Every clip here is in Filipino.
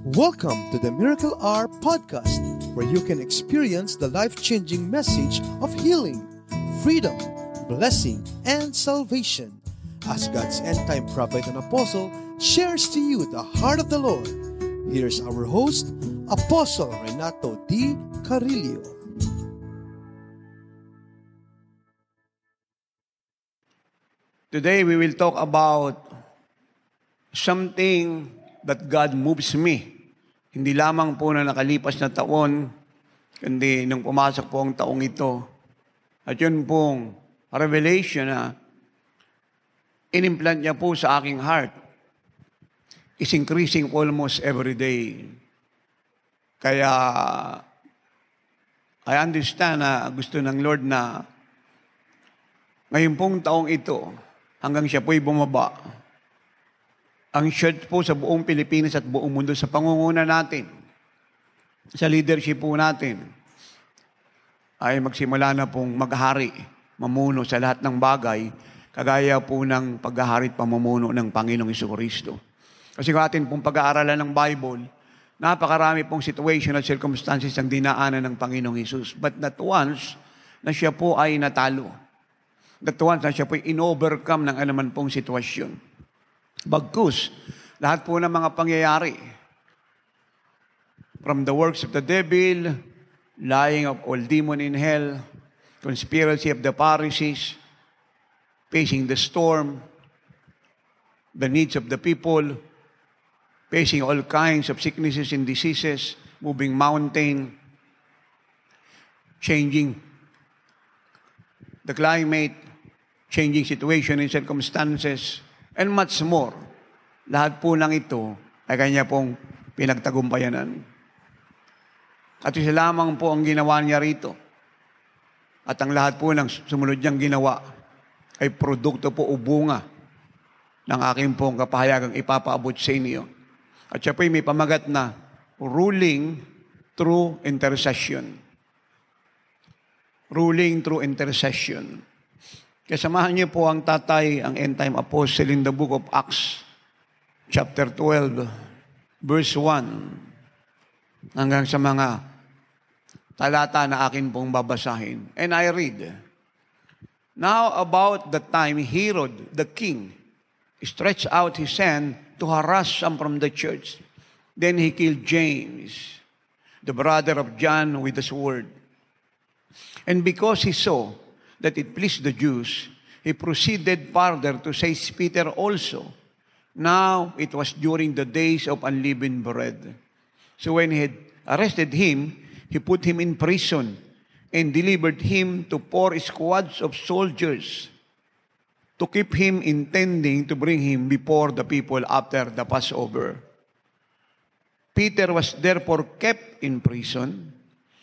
Welcome to the Miracle Hour podcast, where you can experience the life-changing message of healing, freedom, blessing, and salvation. As God's end-time prophet and apostle shares to you the heart of the Lord, here's our host, Apostle Renato D. Carillo. Today we will talk about something that God moves me. Hindi lamang po na nakalipas na taon, kundi nung pumasok po ang taong ito. At yun pong revelation na inimplant niya po sa aking heart is increasing almost every day. Kaya I understand na gusto ng Lord na ngayon pong taong ito, hanggang siya po'y bumaba, ang church po sa buong Pilipinas at buong mundo sa pangunguna natin, sa leadership po natin, ay magsimula na pong maghari, mamuno sa lahat ng bagay, kagaya po ng paghahari at pamumuno ng Panginoong Jesucristo. Kasi kung atin pong pag-aaralan ng Bible, napakarami pong situation at circumstances ang dinaanan ng Panginoong Jesus. But not once na siya po ay natalo. Not once na siya po ay in-overcome ng anuman pong sitwasyon. Bagkus, lahat po ng mga pangyayari, from the works of the devil, lying of all demon in hell, conspiracy of the Pharisees, facing the storm, the needs of the people, facing all kinds of sicknesses and diseases, moving mountain, changing the climate, changing situation and circumstances, and much more. Lahat po ng ito ay kanya pong pinagtagumpayanan. At isa lamang po ang ginawa niya rito. At ang lahat po ng sumunod niyang ginawa ay produkto po o bunga ng aking pong kapahayagang ipapaabot sa inyo. At siya po may pamagat na ruling through intercession. Ruling through intercession. Kasamahan niyo po ang tatay, ang end-time apostle in the book of Acts, chapter 12, verse 1, hanggang sa mga talata na akin pong babasahin. And I read, "Now about the time Herod the king stretched out his hand to harass some from the church. Then he killed James, the brother of John, with the sword. And because he saw that it pleased the Jews, he proceeded further to seize Peter also. Now it was during the days of unleavened bread. So when he had arrested him, he put him in prison and delivered him to 4 squads of soldiers to keep him, intending to bring him before the people after the Passover. Peter was therefore kept in prison,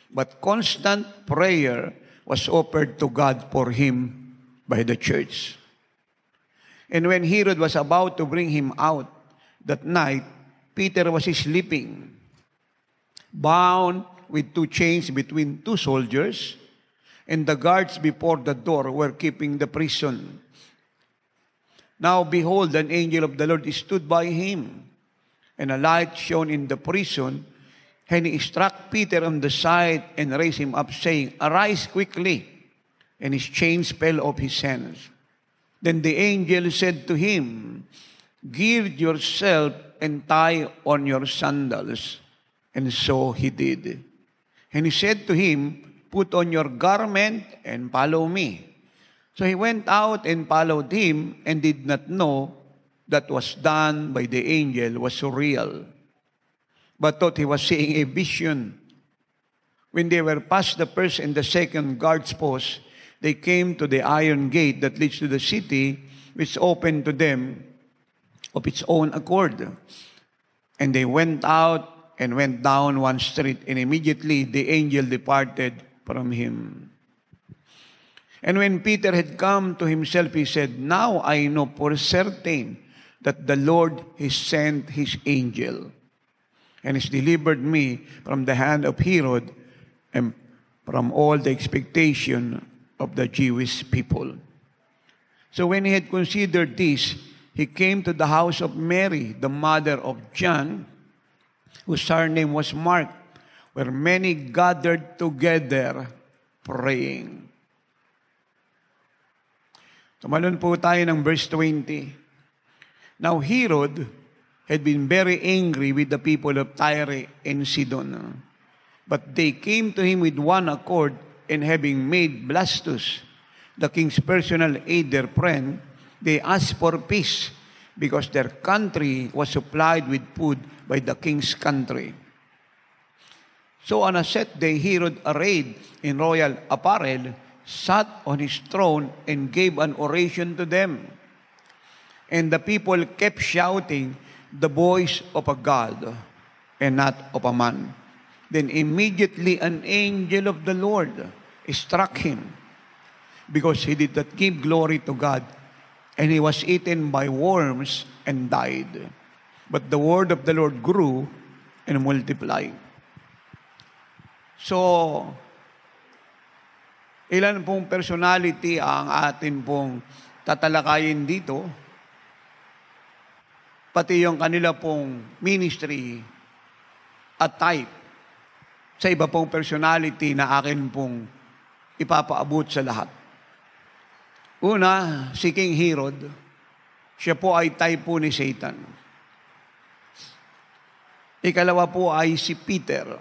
but constant prayer was offered to God for him by the church. And when Herod was about to bring him out that night, Peter was sleeping, bound with 2 chains between 2 soldiers, and the guards before the door were keeping the prison. Now behold, an angel of the Lord stood by him, and a light shone in the prison, and he struck Peter on the side and raised him up, saying, Arise quickly. And his chains fell off his hands. Then the angel said to him, Gird yourself and tie on your sandals. And so he did. And he said to him, Put on your garment and follow me. So he went out and followed him, and did not know that was done by the angel was so real, but thought he was seeing a vision. When they were past the first and the second guard's post, they came to the iron gate that leads to the city, which opened to them of its own accord. And they went out and went down one street, and immediately the angel departed from him. And when Peter had come to himself, he said, Now I know for certain that the Lord has sent his angel and has delivered me from the hand of Herod and from all the expectation of the Jewish people. So when he had considered this, he came to the house of Mary, the mother of John, whose surname was Mark, where many gathered together praying. Tumalon po tayo ng verse 20. Now Herod had been very angry with the people of Tyre and Sidon. But they came to him with one accord, and having made Blastus, the king's personal aide, their friend, they asked for peace, because their country was supplied with food by the king's country. So on a set day, Herod, arrayed in royal apparel, sat on his throne and gave an oration to them. And the people kept shouting, "The voice of a God, and not of a man." Then immediately an angel of the Lord struck him, because he did not give glory to God, and he was eaten by worms and died. But the word of the Lord grew and multiplied. So, ilan pong personality ang atin pong tatalakayin dito, pati yung kanila pong ministry at type sa iba pong personality na akin pong ipapaabot sa lahat. Una, si King Herod, siya po ay type po ni Satan. Ikalawa po ay si Peter.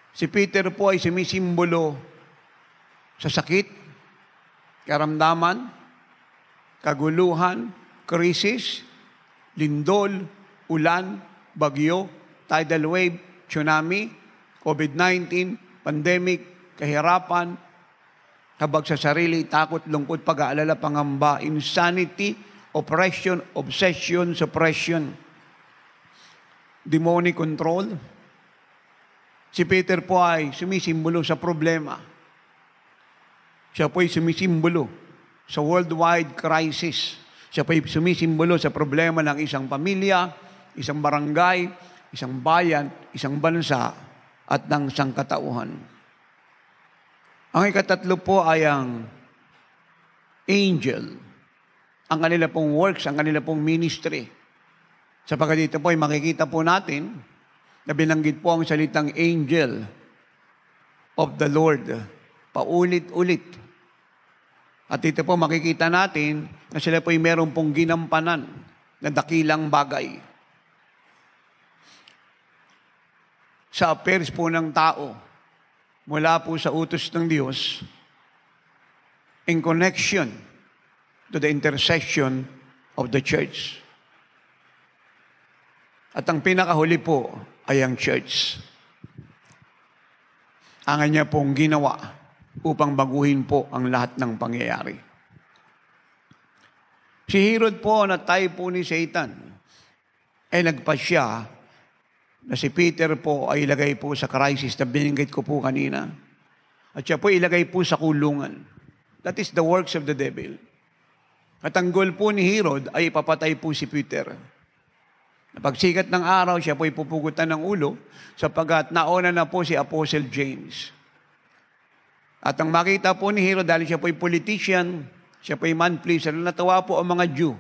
Si Peter po ay sumisimbolo sa sakit, karamdaman, kaguluhan, krisis, lindol, ulan, bagyo, tidal wave, tsunami, COVID-19, pandemic, kahirapan, habag sa sarili, takot, lungkot, pag-aalala, pangamba, insanity, oppression, obsession, suppression, demonic control. Si Peter po ay sumisimbolo sa problema. Siya po ay sumisimbolo sa worldwide crisis. Siya po ay sumisimbolo sa problema ng isang pamilya, isang barangay, isang bayan, isang bansa, at ng sangkatauhan. Ang ikatatlo po ay ang angel. Ang kanila pong works, ang kanila pong ministry. Sapagkat dito po ay makikita po natin na binanggit po ang salitang angel of the Lord. Paulit-ulit. At dito po makikita natin na sila po ay meron pong ginampanan na dakilang bagay sa affairs po ng tao mula po sa utos ng Diyos in connection to the intercession of the church. At ang pinakahuli po ay ang church. Ang kanya pong ginawa upang baguhin po ang lahat ng pangyayari. Si Herod po na tayo po ni Satan ay nagpasya na si Peter po ay ilagay po sa crisis na binanggit ko po kanina. At siya po ilagay po sa kulungan. That is the works of the devil. At ang goal po ni Herod ay ipapatay po si Peter. Pagsikat ng araw, siya po ay pupugutan ng ulo sapagkat nauna na po si Apostle James. At ang makita po ni Herod, dahil siya po ay politician, siya po ay man pleaser, natawa po ang mga Jew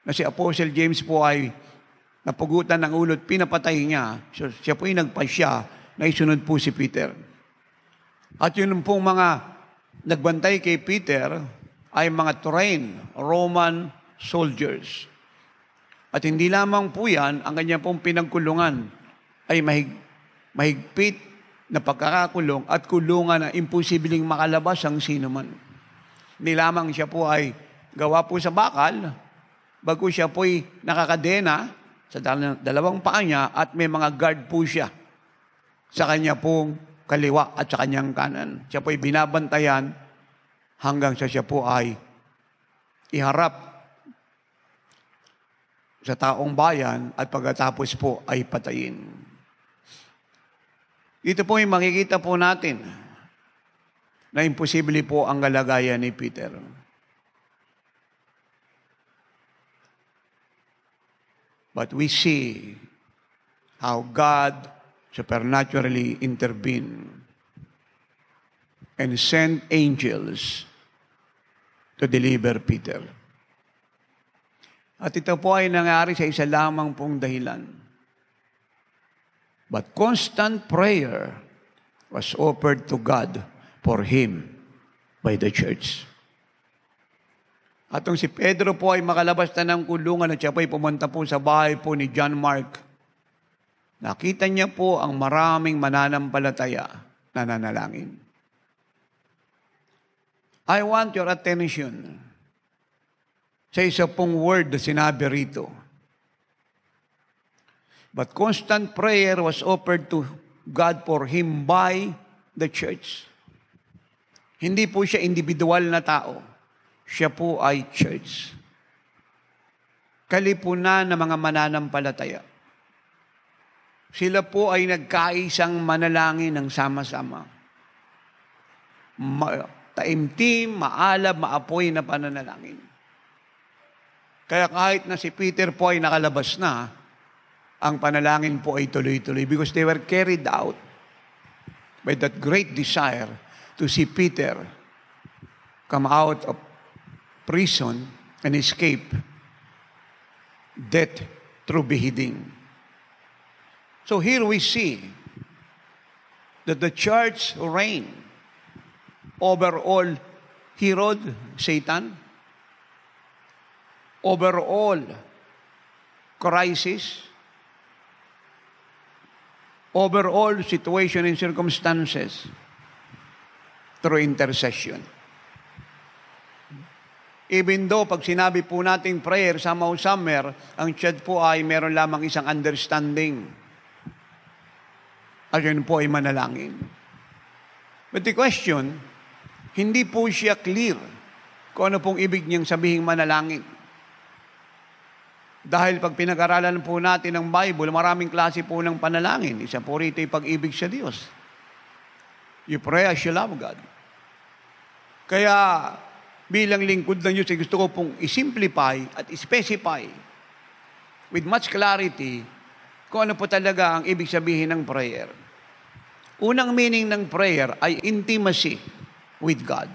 na si Apostle James po ay napugutan ng ulo at pinapatay niya. So, siya po ay nagpasya na isunod po si Peter. At yun pong mga nagbantay kay Peter ay mga trained Roman soldiers. At hindi lamang po yan, ang kanya pong pinagkulungan ay mahigpit na pagkakakulong at kulungan na imposibleng makalabas ang sino man. Hindi lamang siya po ay gawa po sa bakal, bago siya po ay nakakadena sa dalawang paa niya at may mga guard po siya sa kanya pong kaliwa at sa kanyang kanan. Siya po ay binabantayan hanggang sa siya po ay iharap sa taong bayan at pagkatapos po ay patayin. Ito po ay makikita po natin na imposible po ang kalagayan ni Peter. But we see how God supernaturally intervened and sent angels to deliver Peter. At ito po ay nangyari sa isa lamang pong dahilan. But constant prayer was offered to God for him by the church. At nung si Pedro po ay makalabas na ng kulungan at siya po ay pumunta po sa bahay po ni John Mark, nakita niya po ang maraming mananampalataya na nanalangin. I want your attention sa isa pong word na sinabi rito. But constant prayer was offered to God for him by the church. Hindi po siya individual na tao. Siya po ay church. Kalipunan ng mga mananampalataya. Sila po ay nagkaisang manalangin ng sama-sama. Taimtim, maalab, maapoy na pananalangin. Kaya kahit na si Peter po ay nakalabas na, ang panalangin po ay tuloy-tuloy because they were carried out by that great desire to see Peter come out of prison and escape death through beheading. So here we see that the church reigned over all Herod, Satan, over all crisis, over all situation and circumstances through intercession. Even though pag sinabi po nating prayer sa Mount Summer, ang church po ay meron lamang isang understanding. At yun po ay manalangin. But the question, hindi po siya clear kung ano pong ibig niyang sabihin manalangin. Dahil pag pinag-aralan po natin ang Bible, maraming klase po ng panalangin. Isa po rito ay pag-ibig sa Diyos. You pray as you love God. Kaya bilang lingkod ng Diyos, gusto ko pong isimplify at specify with much clarity kung ano po talaga ang ibig sabihin ng prayer. Unang meaning ng prayer ay intimacy with God.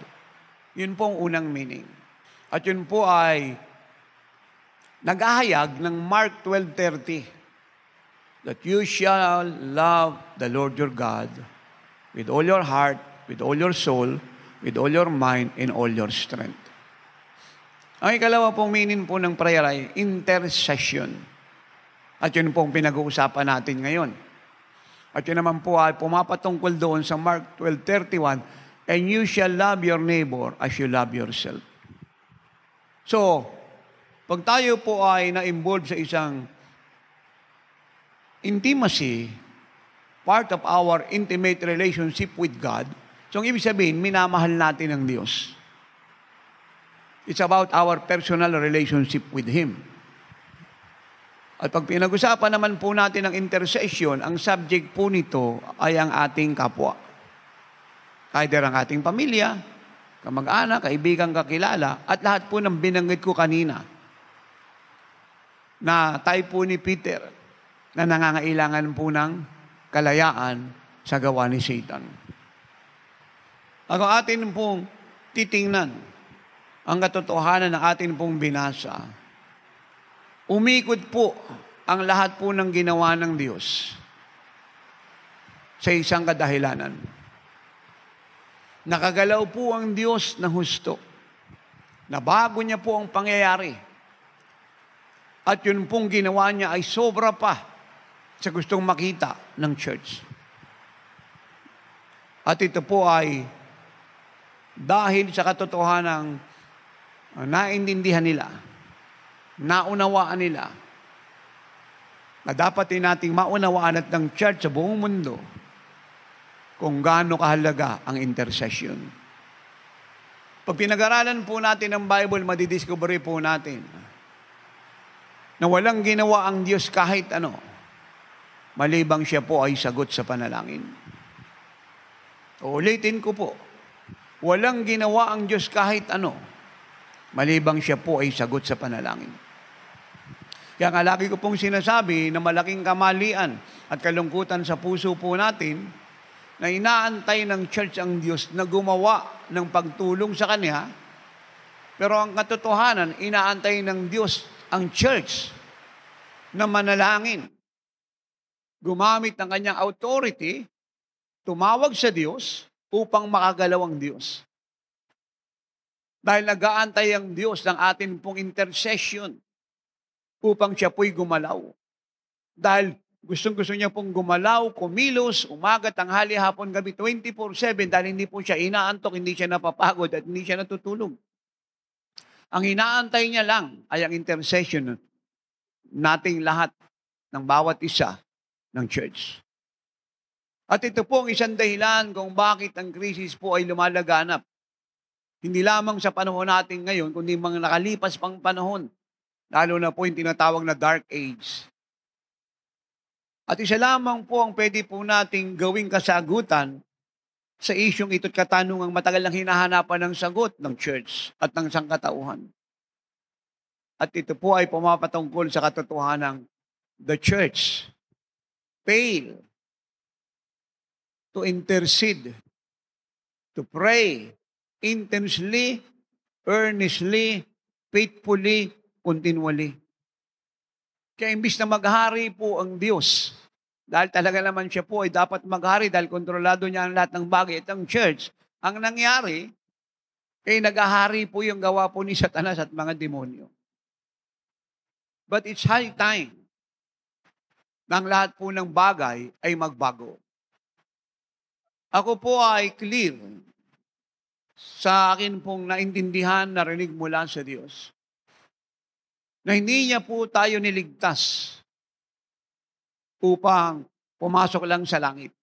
Yun po ang unang meaning. At yun po ay nag-ahayag ng Mark 12:30 that you shall love the Lord your God with all your heart, with all your soul, with all your mind, and all your strength. Ang ikalawa pong meaning po ng prayer ay intercession. At yun pong pinag-uusapan natin ngayon. At yun naman po ay pumapatungkol doon sa Mark 12:31, and you shall love your neighbor as you love yourself. So, pag tayo po ay na-involve sa isang intimacy, part of our intimate relationship with God, so ang ibig sabihin, minamahal natin ang Diyos. It's about our personal relationship with Him. At pag pinag-usapan naman po natin ang intercession, ang subject po nito ay ang ating kapwa. Either ang ating pamilya, kamag-anak, kaibigan, kakilala, at lahat po ng binanggit ko kanina, na tayo po ni Peter na nangangailangan po ng kalayaan sa gawa ni Satan. Ang atin pong titingnan, ang katotohanan ng atin pong binasa, umikot po ang lahat po ng ginawa ng Diyos sa isang kadahilanan. Nakagalaw po ang Diyos na husto. Nabago niya po ang pangyayari. At yun pong ginawa niya ay sobra pa sa gustong makita ng church. At ito po ay dahil sa katotohanan naintindihan nila, naunawaan nila, na dapat din nating maunawaan at ng church sa buong mundo kung gaano kahalaga ang intercession. Pag pinag-aralan po natin ang Bible, madidiscover po natin na walang ginawa ang Diyos kahit ano, malibang siya po ay sagot sa panalangin. Uulitin ko po, walang ginawa ang Diyos kahit ano, malibang siya po ay sagot sa panalangin. Kaya nga lagi ko pong sinasabi na malaking kamalian at kalungkutan sa puso po natin na inaantay ng church ang Diyos na gumawa ng pagtulong sa Kanya, pero ang katotohanan, inaantay ng Diyos ang church na manalangin. gumamit ng kanyang authority, tumawag sa Diyos upang makagalaw ang Diyos. Dahil nag-aantay ang Diyos ng atin pong intercession upang siya po'y gumalaw. Dahil gustong-gusto niya pong gumalaw, kumilos, umaga, tanghali, hapon, gabi, 24/7 dahil hindi po siya inaantok, hindi siya napapagod at hindi siya natutulog. Ang inaantay niya lang ay ang intercession nating lahat ng bawat isa ng church. At ito po ang isang dahilan kung bakit ang krisis po ay lumalaganap. Hindi lamang sa panahon natin ngayon, kundi mga nakalipas pang panahon. Lalo na po yung tinatawag na Dark Age. At isa lamang po ang pwede po nating gawing kasagutan sa isyong ito't katanungang matagal lang hinahanapan ng sagot ng church at ng sangkatauhan. At ito po ay pumapatungkol sa katotohanang the church fail to intercede, to pray intensely, earnestly, faithfully, continually. Kaya imbis na maghari po ang Diyos, dahil talaga naman siya po ay dapat maghari dahil kontrolado niya ang lahat ng bagay at ang church, ang nangyari, ay naghahari po yung gawa po ni Satanas at mga demonyo. But it's high time na ang lahat po ng bagay ay magbago. Ako po ay clear sa akin pong naintindihan, narinig mula sa Diyos, na hindi niya po tayo niligtas upang pumasok lang sa langit.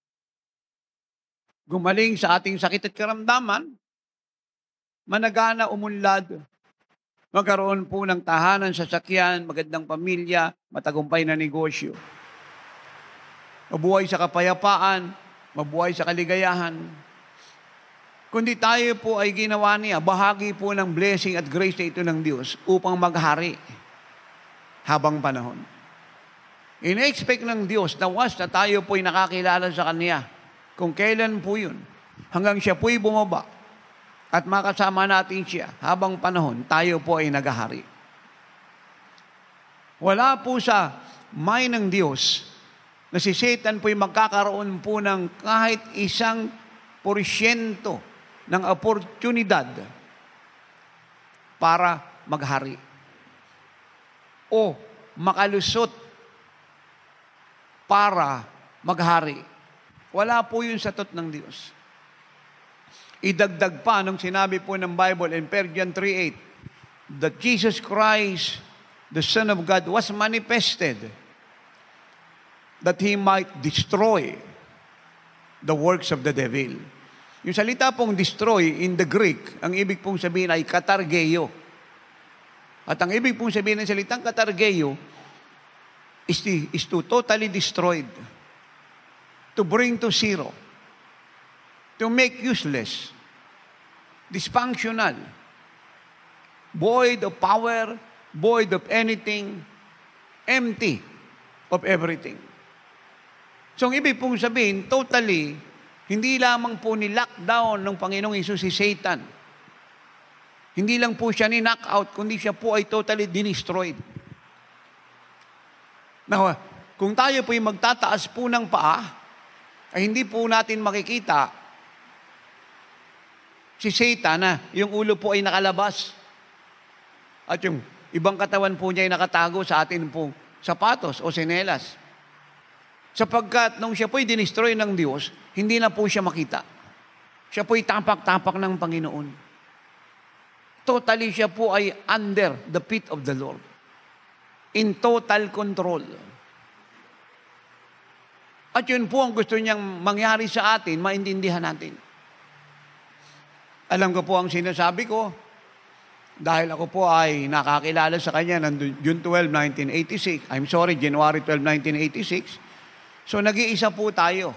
Gumaling sa ating sakit at karamdaman, managana, umunlad, magkaroon po ng tahanan, sasakyan, magandang pamilya, matagumpay na negosyo. Mabuhay sa kapayapaan, mabuhay sa kaligayahan. Kundi tayo po ay ginawa niya, bahagi po ng blessing at grace na ito ng Diyos upang maghari habang panahon. Ina-expect ng Diyos na once na tayo po'y nakakilala sa Kanya, kung kailan po yun, hanggang siya po'y bumaba at makasama natin siya habang panahon, tayo po ay naghahari. Wala po sa mind ng Diyos na si Satan po'y magkakaroon po ng kahit 1% ng oportunidad para maghari o makalusot para maghari. Wala po yun sa thought ng Diyos. Idagdag pa nung sinabi po ng Bible in John 3:8 that Jesus Christ, the Son of God, was manifested that He might destroy the works of the devil. Yung salita pong destroy in the Greek, ang ibig pong sabihin ay katargeyo. At ang ibig pong sabihin ng salitang katargeyo is to totally destroyed, to bring to zero, to make useless, dysfunctional, void of power, void of anything, empty of everything. So ang ibig pong sabihin, totally, hindi lamang po ni-lockdown ng Panginoong Hesus si Satan. Hindi lang po siya ni-knock out, kundi siya po ay totally destroyed. Now, kung tayo po ay magtataas po ng paa, ay hindi po natin makikita si Satan na yung ulo po ay nakalabas. At yung ibang katawan po niya ay nakatago sa atin pong sapatos o sinelas. Sapagkat nung siya po'y dinestroy ng Diyos, hindi na po siya makita. Siya po'y tapak-tapak ng Panginoon. Totally siya po ay under the feet of the Lord. In total control. At yun po ang gusto niyang mangyari sa atin, maintindihan natin. Alam ko po ang sinasabi ko, dahil ako po ay nakakilala sa kanya ng June 12, 1986. January 12, 1986. So, nag-iisa po tayo.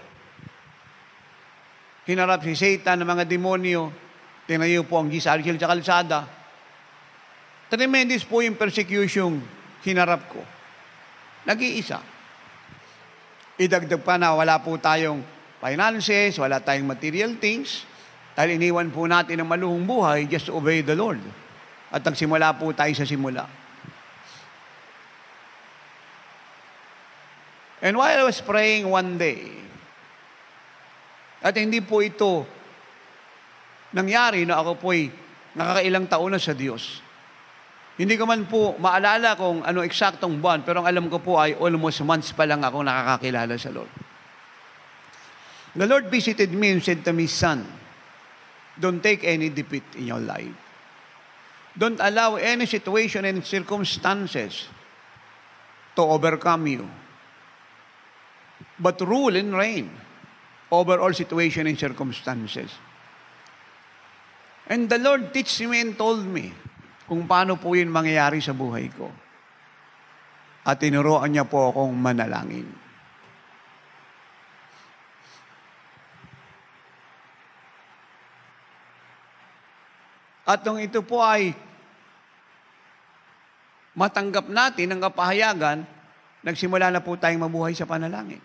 Hinarap si Satan ng mga demonyo. Tinayo po ang gisaril sa kalsada. Tremendous po yung persecution hinarap ko. Nag-iisa. Idagdag pa na wala po tayong finances, wala tayong material things, dahil iniwan po natin ang maluhong buhay just to obey the Lord. At nagsimula po tayo sa simula. And while I was praying one day, at hindi po ito nangyari na ako po'y nakakailang taon na sa Diyos. Hindi ko man po maalala kung ano eksaktong buwan, pero ang alam ko po ay almost months pa lang ako nakakakilala sa Lord. The Lord visited me and said to me, "Son, don't take any defeat in your life. Don't allow any situation and circumstances to overcome you. But rule and reign over all situation and circumstances." And the Lord teach me and told me kung paano po yun mangyayari sa buhay ko. At tinuruan niya po akong manalangin. At nung ito po ay matanggap natin ang kapahayagan, nagsimula na po tayong mabuhay sa panalangin.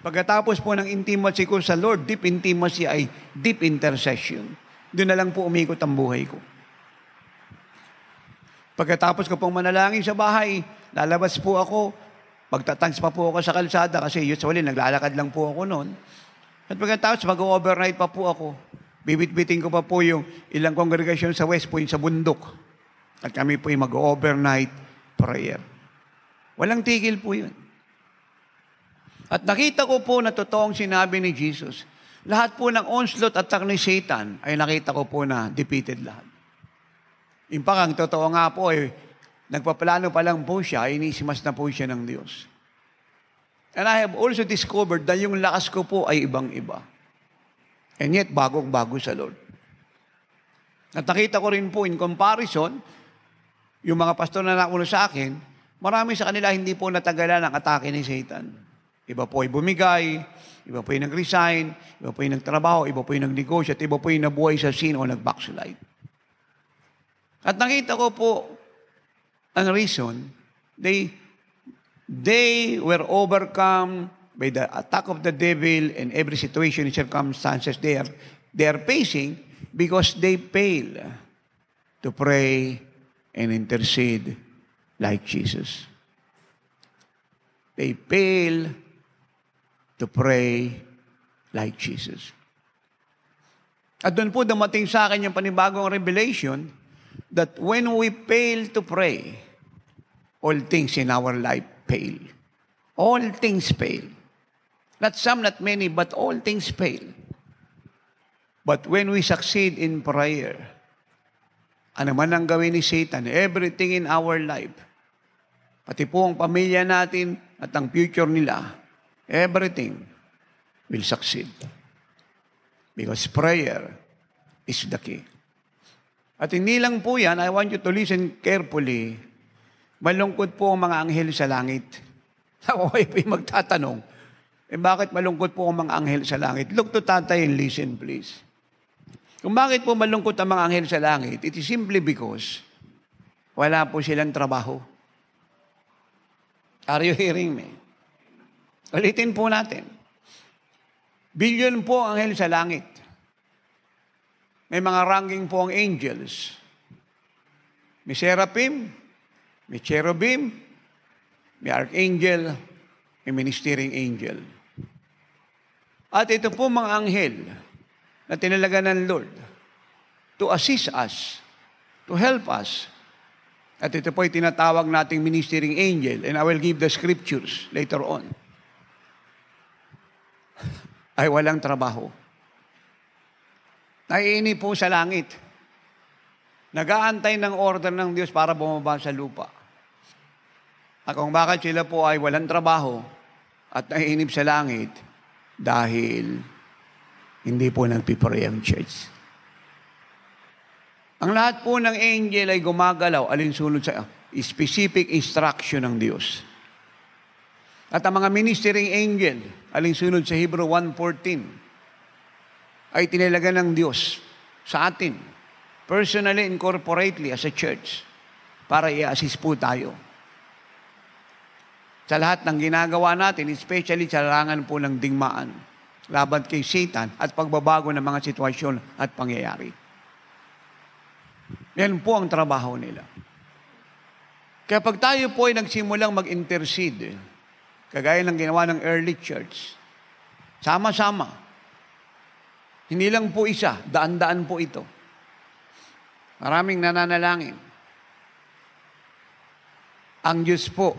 Pagkatapos po ng intimacy ko sa Lord, deep intimacy ay deep intercession. Doon na lang po umikot ang buhay ko. Pagkatapos ko pong manalangin sa bahay, lalabas po ako, magtatangs pa po ako sa kalsada kasi usually naglalakad lang po ako noon. At pagkatapos mag-overnight pa po ako. Bibit-biting ko pa po yung ilang kongregasyon sa West Point sa bundok. At kami po yung mag-overnight prayer. Walang tigil po yun. At nakita ko po na totoong sinabi ni Jesus, lahat po ng onslaught at attack ni Satan ay nakita ko po na defeated lahat. In fact, ang totoo nga po ay nagpaplano pa lang po siya, inisimas na po siya ng Diyos. And I have also discovered na yung lakas ko po ay ibang-iba. And yet, bagong-bago sa Lord. At nakita ko rin po in comparison, yung mga pastor na nakuno sa akin, marami sa kanila hindi po natagalan ang atake ni Satan. Iba po ay bumigay, iba po ay nag-resign, iba po ay nagtrabaho, iba po ay nagnegosyo, at iba po ay nabuhay sa sin o nag-backslide. At nakita ko po ang reason, they were overcome by the attack of the devil and every situation and circumstances they are facing because they fail to pray and intercede like Jesus. They fail to pray like Jesus. At doon po dumating sa akin yung panibagong revelation that when we fail to pray, all things in our life fail. All things fail. Not some, not many, but all things fail. But when we succeed in prayer, ano man ang gawin ni Satan, everything in our life, pati po ang pamilya natin at ang future nila, everything will succeed. Because prayer is the key. At hindi lang po yan, I want you to listen carefully. Malungkot po ang mga anghel sa langit. Ako ay magtatanong, bakit malungkot po ang mga anghel sa langit? Look to tatay and listen please. Kung bakit po malungkot ang mga anghel sa langit, it is simply because wala po silang trabaho. Are you hearing me? Ulitin po natin. Billion po ang anghel sa langit. May mga ranking po ang angels. May seraphim, may cherubim, may archangel, may ministering angel. At ito po mga anghel na tinalaga ng Lord to assist us, to help us. At ito po ay tinatawag nating ministering angel, and I will give the scriptures later on. Ay walang trabaho. Naiinip po sa langit. Nag-aantay ng order ng Diyos para bumaba sa lupa. At kung bakit sila po ay walang trabaho at naiinip sa langit, dahil hindi po nagpipray ang church. Ang lahat po ng angel ay gumagalaw alinsunod sa specific instruction ng Diyos. At ang mga ministering angel, alinsunod sa Hebrew 1:14, ay tinalaga ng Diyos sa atin, personally and corporately as a church, para i-assist po tayo. Sa lahat ng ginagawa natin, especially sa larangan po ng digmaan, laban kay Satan at pagbabago ng mga sitwasyon at pangyayari. Yan po ang trabaho nila. Kaya pag tayo po ay nagsimulang mag-intercede, Kagaya ng ginawa ng early church. Sama-sama. Hindi lang po isa, daan-daan po ito. Maraming nananalangin. Ang Diyos po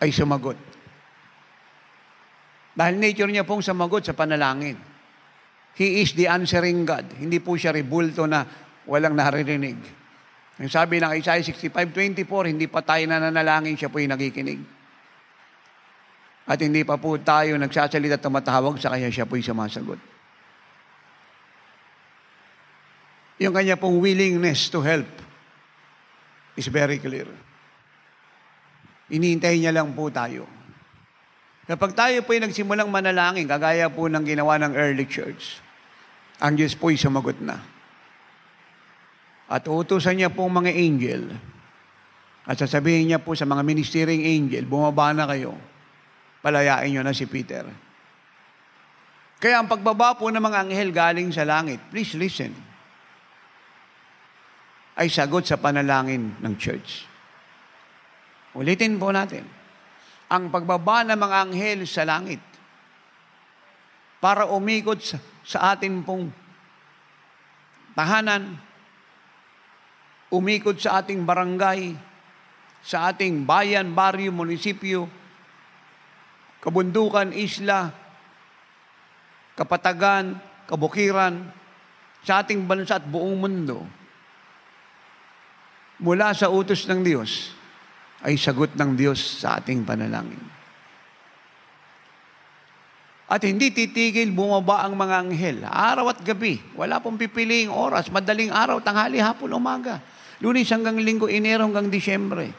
ay sumagot. Dahil nature niya pong sumagot sa panalangin. He is the answering God. Hindi po siya rebulto na walang naririnig. Ang sabi ng Isaiah 65:24, hindi pa tayo nananalangin, siya po yung nakikinig. At hindi pa po tayo nagsasalita at tumatawag sa kanya, siya po yung sumasagot. Yung kanya pong willingness to help is very clear. Inihintay niya lang po tayo. Kapag tayo po ay nagsimulang manalangin, kagaya po ng ginawa ng early church, ang Diyos po ay sumagot na. At uutusan niya po mga angel, at sasabihin niya po sa mga ministering angel, bumaba na kayo, palayain niyo na si Peter. Kaya ang pagbaba po ng mga anghel galing sa langit, please listen, ay sagot sa panalangin ng church. Ulitin po natin. Ang pagbaba ng mga anghel sa langit para umikot sa atin pong tahanan, umikot sa ating barangay, sa ating bayan, baryo, munisipyo, kabundukan, isla, kapatagan, kabukiran, sa ating bansa at buong mundo, mula sa utos ng Diyos, ay sagot ng Diyos sa ating panalangin. At hindi titigil bumaba ang mga anghel, araw at gabi. Wala pong pipiliing oras, madaling araw, tanghali, hapon, umaga. Lunes hanggang Linggo, Enero hanggang Disyembre.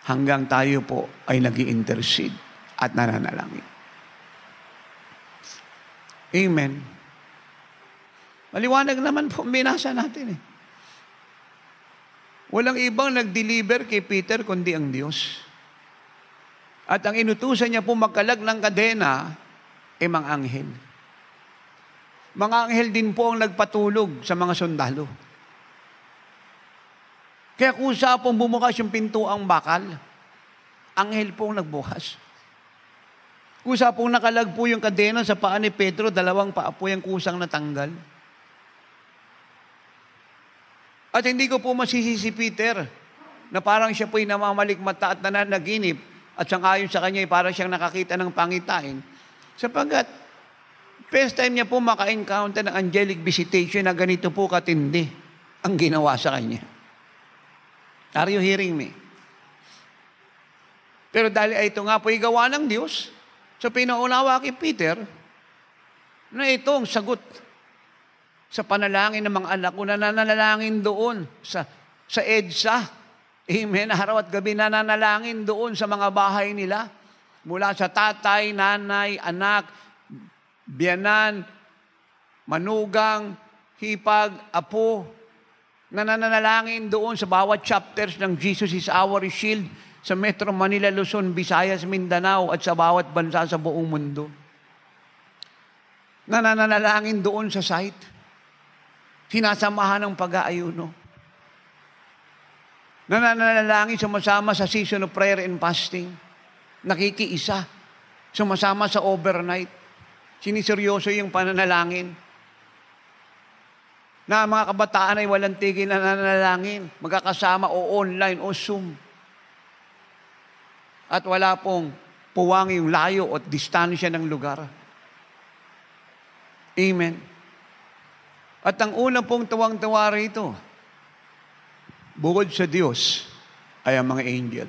Hanggang tayo po ay nag-i-intercede at nananalangin. Amen. Maliwanag naman po, binasa natin eh. Walang ibang nag-deliver kay Peter kundi ang Diyos. At ang inutusan niya po magkalag ng kadena ay mga anghel. Mga anghel din po ang nagpatulog sa mga sundalo. Kaya kung saan pong bumukas yung pintuang bakal, anghel po ang nagbukas. Kung saan pong nakalag po yung kadena sa paa ni Pedro, 2 paa po yung kusang natanggal. At hindi ko po masisisi si Peter na parang siya po'y namamalikmata at nananaginip at sangayon sa kanya parang siyang nakakita ng pangitain. Sapagkat first time niya po maka-encounter ng angelic visitation na ganito po katindi ang ginawa sa kanya. Are you hearing me? Pero dahil ito nga po'y gawa ng Diyos, so pinaunawa kay Peter na ito ang sagot sa panalangin ng mga anak ko na nananalangin doon sa EDSA. Amen. Araw at gabi nananalangin doon sa mga bahay nila. Mula sa tatay, nanay, anak, biyanan, manugang, hipag, apo. Nananalangin doon sa bawat chapters ng Jesus is Our Shield sa Metro Manila, Luzon, Visayas, Mindanao at sa bawat bansa sa buong mundo. Nananalangin doon sa site. Sinasamahan ng pag-aayuno. Nananalangin, sumasama sa season of prayer and fasting. Nakikiisa. Sumasama sa overnight. Siniseryoso yung pananalangin. Na mga kabataan ay walang tigil na nananalangin. Magkakasama o online o Zoom. At wala pong puwang yung layo at distansya ng lugar. Amen. At ang una pong tuwang-tuwa rito, bukod sa Diyos, ay ang mga angel.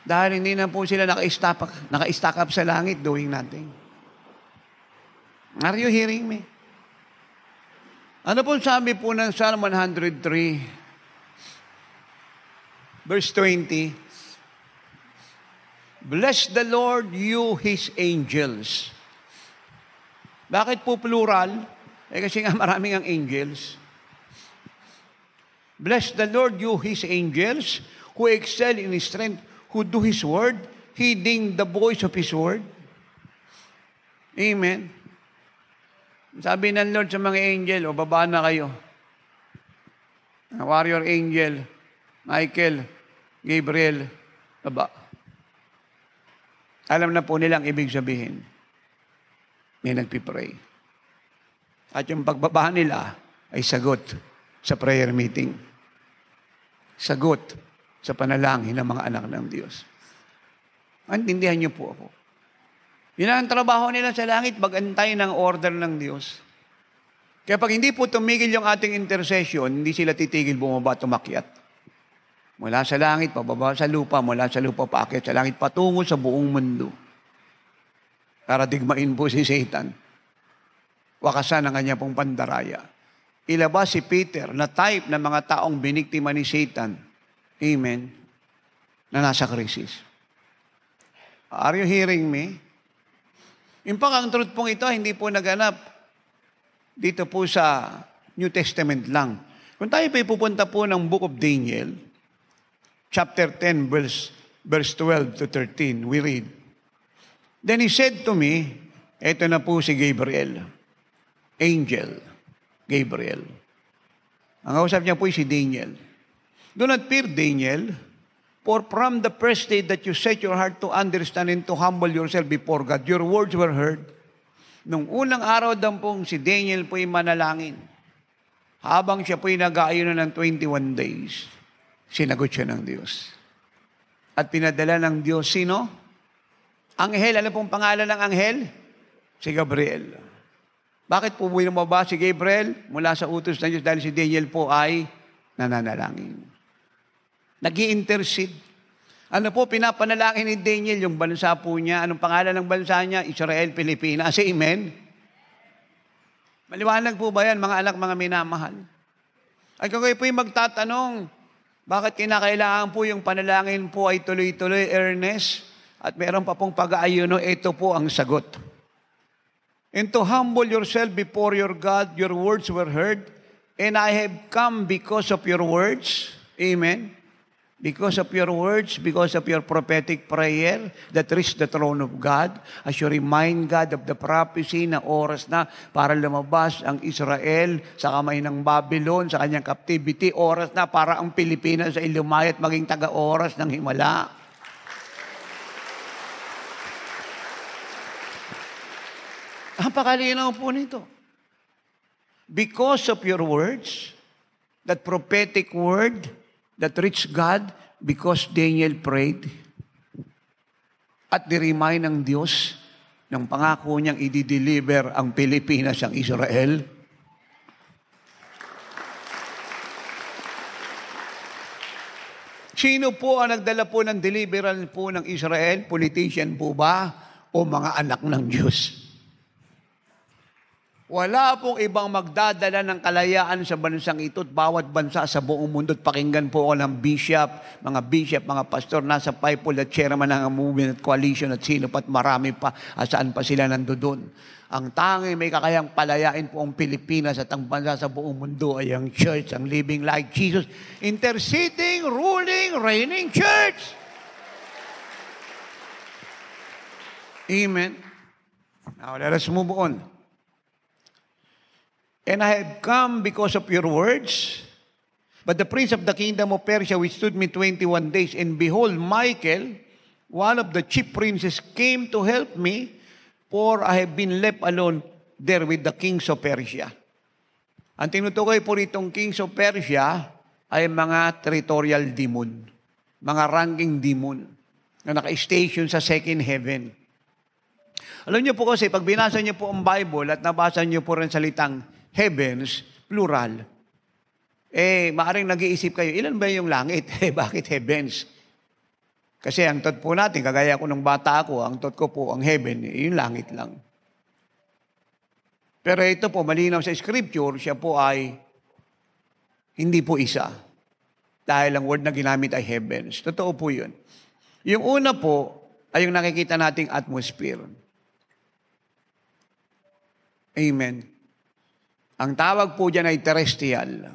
Dahil hindi na po sila naka-stack up sa langit doing nothing. Are you hearing me? Ano po sabi po ng Psalm 103, verse 20, Bless the Lord, you His angels. Bakit po plural? Kasi nga maraming ang angels. Bless the Lord, you His angels, who excel in His strength, who do His word, heeding the voice of His word. Amen. Sabi ng Lord sa mga angel, o baba na kayo. Warrior angel, Michael, Gabriel, baba. Alam na po nilang ibig sabihin. May nagpipray. At yung pagbaba nila ay sagot sa prayer meeting. Sagot sa panalangin ng mga anak ng Diyos. Antindihan niyo po ako. Yun ang trabaho nila sa langit, mag-antay ng order ng Diyos. Kaya pag hindi po tumigil yung ating intercession, hindi sila titigil bumaba at umakyat. Mula sa langit, pababa sa lupa, mula sa lupa paakyat sa langit, patungo sa buong mundo. Para digmain po si Satan. Wakasan ang kanya pong pandaraya. Ilabas si Peter na type ng mga taong biniktima ni Satan. Amen. Na nasa krisis. Are you hearing me? In fact, ang truth pong ito, hindi po naganap dito po sa New Testament lang. Kung tayo po pupunta po ng Book of Daniel, chapter 10, verse 12 to 13, we read, Then he said to me, eto na po si Gabriel, angel, Gabriel. Ang kausap niya po si Daniel. Do not fear, Daniel, for from the first day that you set your heart to understand and to humble yourself before God, your words were heard. Nung unang araw daw pong si Daniel po'y manalangin, habang siya po'y nag-aayunan ng 21 days, sinagot siya ng Diyos. At pinadala ng Diyos, sino? Anghel. Ano pong pangalan ng anghel? Si Gabriel. Bakit po bumaba si Gabriel mula sa utos ng Diyos? Dahil si Daniel po ay nananalangin. Nag-i-intercede. Ano po pinapanalangin ni Daniel? Yung bansa po niya. Anong pangalan ng bansa niya? Israel, Pilipinas. Amen? Maliwanag po ba yan, mga anak, mga minamahal? Ay kung kayo po yung magtatanong, bakit kinakailangan po yung panalangin po ay tuloy-tuloy, earnest? At meron pa pong pag-aayuno, ito po ang sagot. And to humble yourself before your God, your words were heard, and I have come because of your words. Amen. Because of your words, because of your prophetic prayer that reached the throne of God, as you remind God of the prophecy na oras na para lumabas ang Israel sa kamay ng Babylon, sa kanyang captivity, oras na para ang Pilipinas ay lumayat maging taga-oras ng himala. Napakalinaw po nito. Because of your words, that prophetic word that reached God, because Daniel prayed, at ni-remind ng Diyos ng pangako niyang i-deliver ang Pilipinas, ang Israel. Sino po ang nagdala po ng deliverance po ng Israel? Politician po ba? O mga anak ng Diyos? Wala pong ibang magdadala ng kalayaan sa bansang ito at bawat bansa sa buong mundo. At pakinggan po ako ng bishop, mga pastor, nasa Pipol at chairman ng movement at coalition at sino pat marami pa at saan pa sila nandoon. Ang tangi may kakayang palayain po ang Pilipinas at ang bansa sa buong mundo ay ang church, ang living like Jesus, interceding, ruling, reigning church. Amen. Now let us move on. And I have come because of your words. But the prince of the kingdom of Persia withstood me 21 days. And behold, Michael, one of the chief princes, came to help me, for I have been left alone there with the kings of Persia. Ang tinutukoy po ritong kings of Persia ay mga territorial demon, mga ranking demon na naka-station sa second heaven. Alam niyo po kasi, pag binasa niyo po ang Bible at nabasa niyo po rin salitang heavens, plural, maaaring nag-iisip kayo, ilan ba yung langit? Bakit heavens? Kasi ang thought po natin, kagaya ko nung bata ako, ang thought ko po, ang heaven, yung langit lang. Pero ito po, malinaw sa scripture, siya po ay hindi po isa. Dahil ang word na ginamit ay heavens. Totoo po yun. Yung una po, ay yung nakikita nating atmosphere. Amen. Ang tawag po dyan ay terrestrial.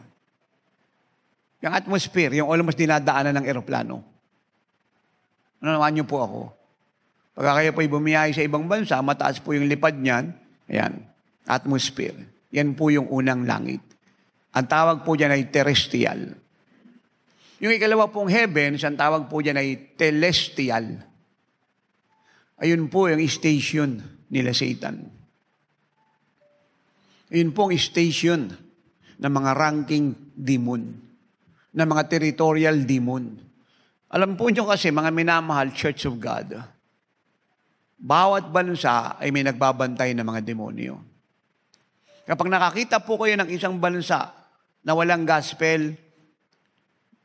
Yung atmosphere, yung almost dinadaanan ng eroplano. Ano naman niyo po ako? Pagka kayo po'y bumiyahe sa ibang bansa, mataas po yung lipad niyan, ayan, atmosphere. Yan po yung unang langit. Ang tawag po dyan ay terrestrial. Yung ikalawa pong heavens, ang tawag po dyan ay celestial. Ayun po yung station nila Satan. Ayun po ang station ng mga ranking demon, ng mga territorial demon. Alam po nyo kasi, mga minamahal, Church of God, bawat bansa ay may nagbabantay ng mga demonyo. Kapag nakakita po kayo ng isang bansa na walang gospel,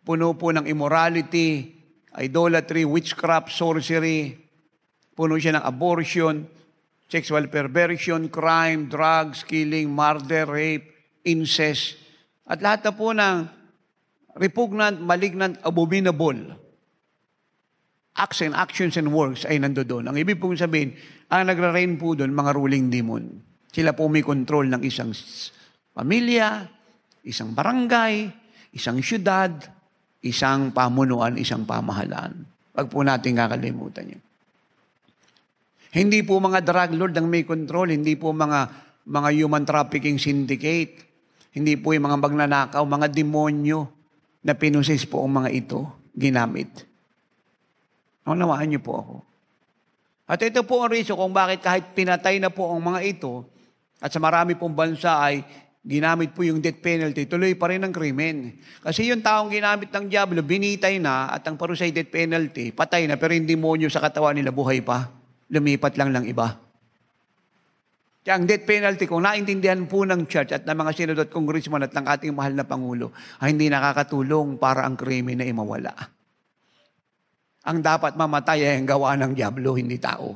puno po ng immorality, idolatry, witchcraft, sorcery, puno siya ng abortion, sexual perversion, crime, drugs, killing, murder, rape, incest, at lahat na po ng repugnant, malignant, abominable acts and actions and works ay nandoon. Ang ibig pong sabihin, ang nagra-reign po doon, mga ruling demon. Sila po may control ng isang pamilya, isang barangay, isang syudad, isang pamunuan, isang pamahalaan. Wag po natin kakalimutan yun. Hindi po mga drug lord ang may control, hindi po mga human trafficking syndicate, hindi po yung mga magnanakaw, mga demonyo na pinusis po ang mga ito ginamit. Naunawaan niyo po ako. At ito po ang reason kung bakit kahit pinatay na po ang mga ito, at sa marami pong bansa ay ginamit po yung death penalty, tuloy pa rin ang krimen. Kasi yung taong ginamit ng diablo, binitay na, at ang parusa ay death penalty, patay na, pero yung demonyo sa katawan nila buhay pa. Lumipat lang ng iba. Kaya ang death penalty, kung naintindihan po ng church at ng mga senador at congressman at ng ating mahal na Pangulo, ay hindi nakakatulong para ang krimen na mawala. Ang dapat mamatay ay ang gawa ng diablo, hindi tao.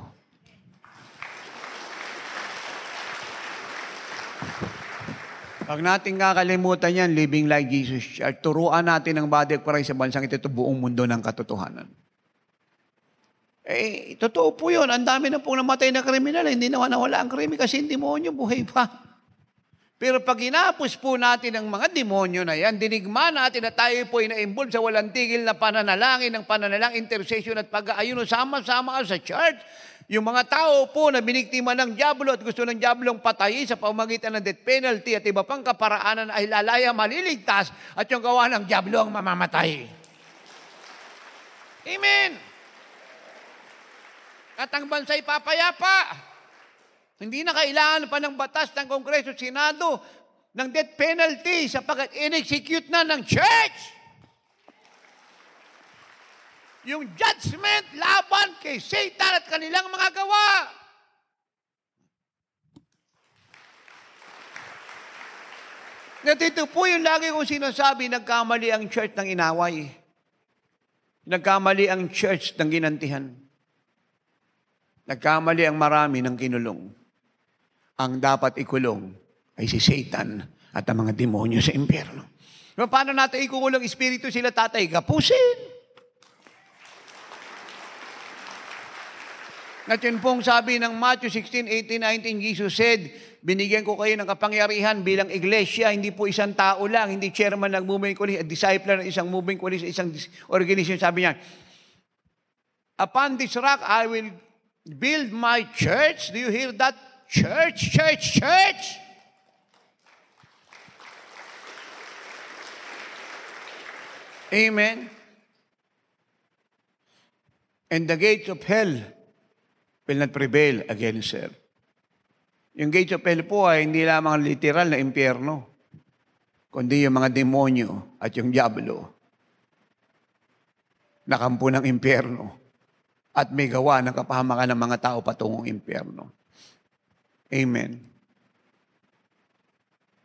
Pag natin kakalimutan yan, living like Jesus Church, turuan natin ang body of Christ sa bansang ito buong mundo ng katotohanan. Totoo po yun. Ang dami na pong namatay na kriminal. Hindi naman nawala ang krimen kasi yung demonyo buhay pa. Pero pag inapos po natin ang mga demonyo na yan, dinigma natin na tayo po ay na-involve sa walang tigil na pananalangin, intercession at pag-aayuno, sama-sama sa church. Yung mga tao po na biniktima ng diablo at gusto ng diablong patayin sa pamamagitan ng death penalty at iba pang kaparaanan ay lalaya maliligtas at yung gawa ng diablo ang mamamatay. Amen! At ang bansa'y papayapa. Hindi na kailangan pa ng batas ng Kongreso at Senado ng death penalty sapagkat in-execute na ng church. Yung judgment laban kay Satan at kanilang mga gawa. Natito po yung lagi kong sinasabi, nagkamali ang church ng inaway. Nagkamali ang church ng ginantihan. Nagkamali ang marami ng kinulong. Ang dapat ikulong ay si Satan at ang mga demonyo sa impyerno. Paano natin ikukulong espiritu sila, tatay? Gapusin! At yun pong sabi ng Matthew 16:18-19, Jesus said, binigyan ko kayo ng kapangyarihan bilang iglesia, hindi po isang tao lang, hindi chairman ng moving college, disciple ng isang moving college, isang organization. Sabi niya, upon this rock, I will build my church. Do you hear that? Church, church, church. Amen. And the gates of hell will not prevail against her. Yung gates of hell po ay hindi lamang literal na impyerno, kundi yung mga demonyo at yung diablo na kampo ng impyerno at may gawa ng kapahamakan ng mga tao patungong impyerno. Amen.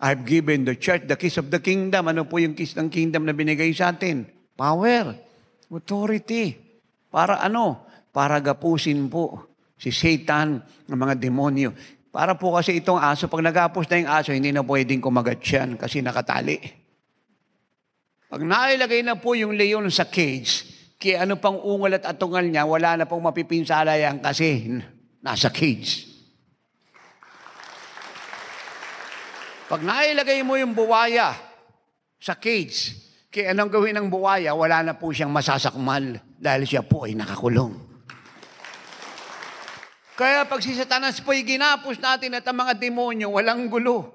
I've given the church the keys of the kingdom. Ano po yung keys ng kingdom na binigay sa atin? Power, authority. Para ano? Para gapusin po si Satan ng mga demonyo. Para po kasi itong aso, pag nagapos na yung aso, hindi na pwedeng kumagat yan kasi nakatali. Pag nailagay na po yung leon sa cage, kaya ano pang ungal at atungal niya, wala na pong mapipinsala yan kasi nasa cage. Pag nailagay mo yung buwaya sa cage, kaya anong gawin ng buwaya, wala na po siyang masasakmal dahil siya po ay nakakulong. Kaya pag si Satanas po ay ginapos natin at ang mga demonyo, walang gulo.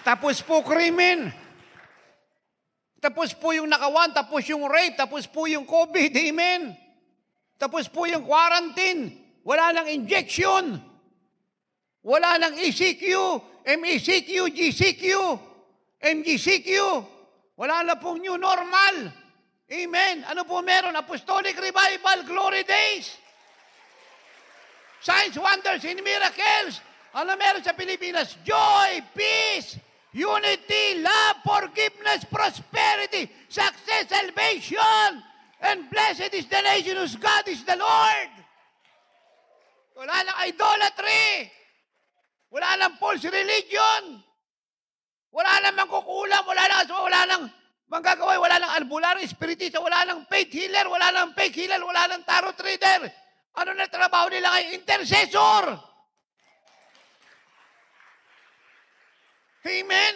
Tapos po krimen. Tapos po yung nakawan, tapos yung rape, tapos po yung COVID, amen. Tapos po yung quarantine, wala nang injection, wala nang ECQ, MECQ, GCQ, MGCQ, wala na pong new normal. Amen. Ano po meron? Apostolic Revival, Glory Days. Signs, wonders, and miracles. Ano meron sa Pilipinas? Joy, peace, unity, love, forgiveness, prosperity, success, salvation, and blessed is the nation whose God is the Lord. Wala nang idolatry. Wala nang false religion. Wala nang mangkukulam. Wala nang manggagaway. Wala nang albularyo, spiritista. Wala nang faith healer. Wala nang fake healer. Wala nang tarot reader. Ano na trabaho nila ngayon? Intercessor. Amen?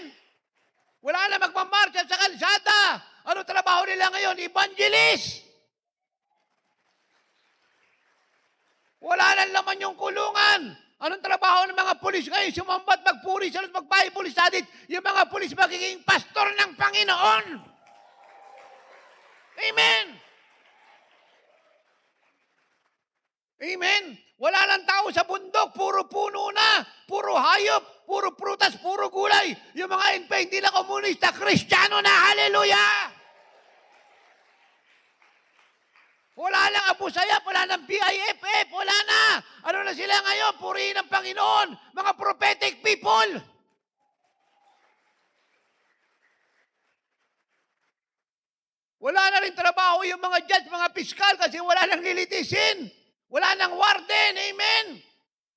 Wala na magmamarcha sa kalsada. Ano trabaho nila ngayon? Evangelist. Wala na laman yung kulungan. Anong trabaho ng mga pulis ngayon? Sumambat, magpuri, salot, mag-Bible study. Yung mga pulis magiging pastor ng Panginoon. Amen? Amen? Wala lang tao sa bundok, puro puno na, puro hayop, puro prutas, puro gulay. Yung mga NP, hindi na komunista, Kristiyano na, hallelujah! Wala lang Abu Sayyaf, wala nang BIFF, wala na. Ano na sila ngayon? Purihin ng Panginoon, mga prophetic people. Wala na rin trabaho yung mga judge, mga piskal kasi wala nang lilitisin. Wala nang warden, amen?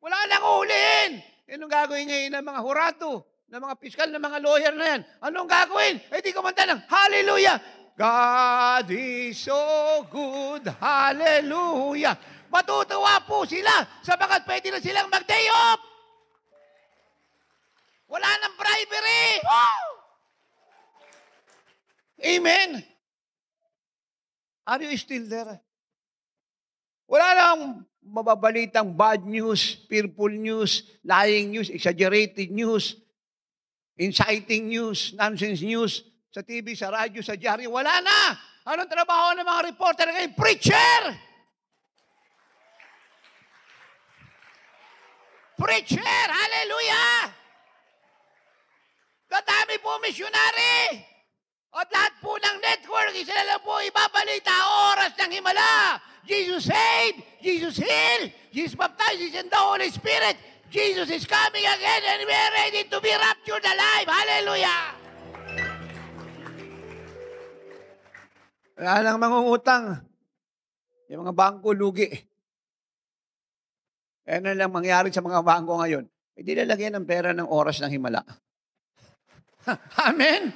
Wala nang ulihin. Anong gagawin ngayon ng mga hurado, ng mga piskal, ng mga lawyer na yan? Anong gagawin? Eh di kumanta ng hallelujah. God is so good, hallelujah. Matutuwa po sila sapagkat pwede na silang mag-day off. Wala nang bribery. Woo! Amen? Are you still there? Wala nang mababalitang bad news, fearful news, lying news, exaggerated news, inciting news, nonsense news, sa TV, sa radyo, sa dyaryo. Wala na! Anong trabaho ng mga reporter ngayon? Preacher! Preacher! Hallelujah! Kadami po missionary! At lahat po ng network, isa na lang po ibabalita, oras ng himala. Jesus saved, Jesus healed, Jesus baptized, Jesus in the Holy Spirit. Jesus is coming again and we are ready to be raptured alive. Hallelujah! Wala lang mangungutang. Yung mga bangko, lugi. Ano lang mangyari sa mga bangko ngayon? Hindi lalagyan ng pera ng oras ng himala. Amen?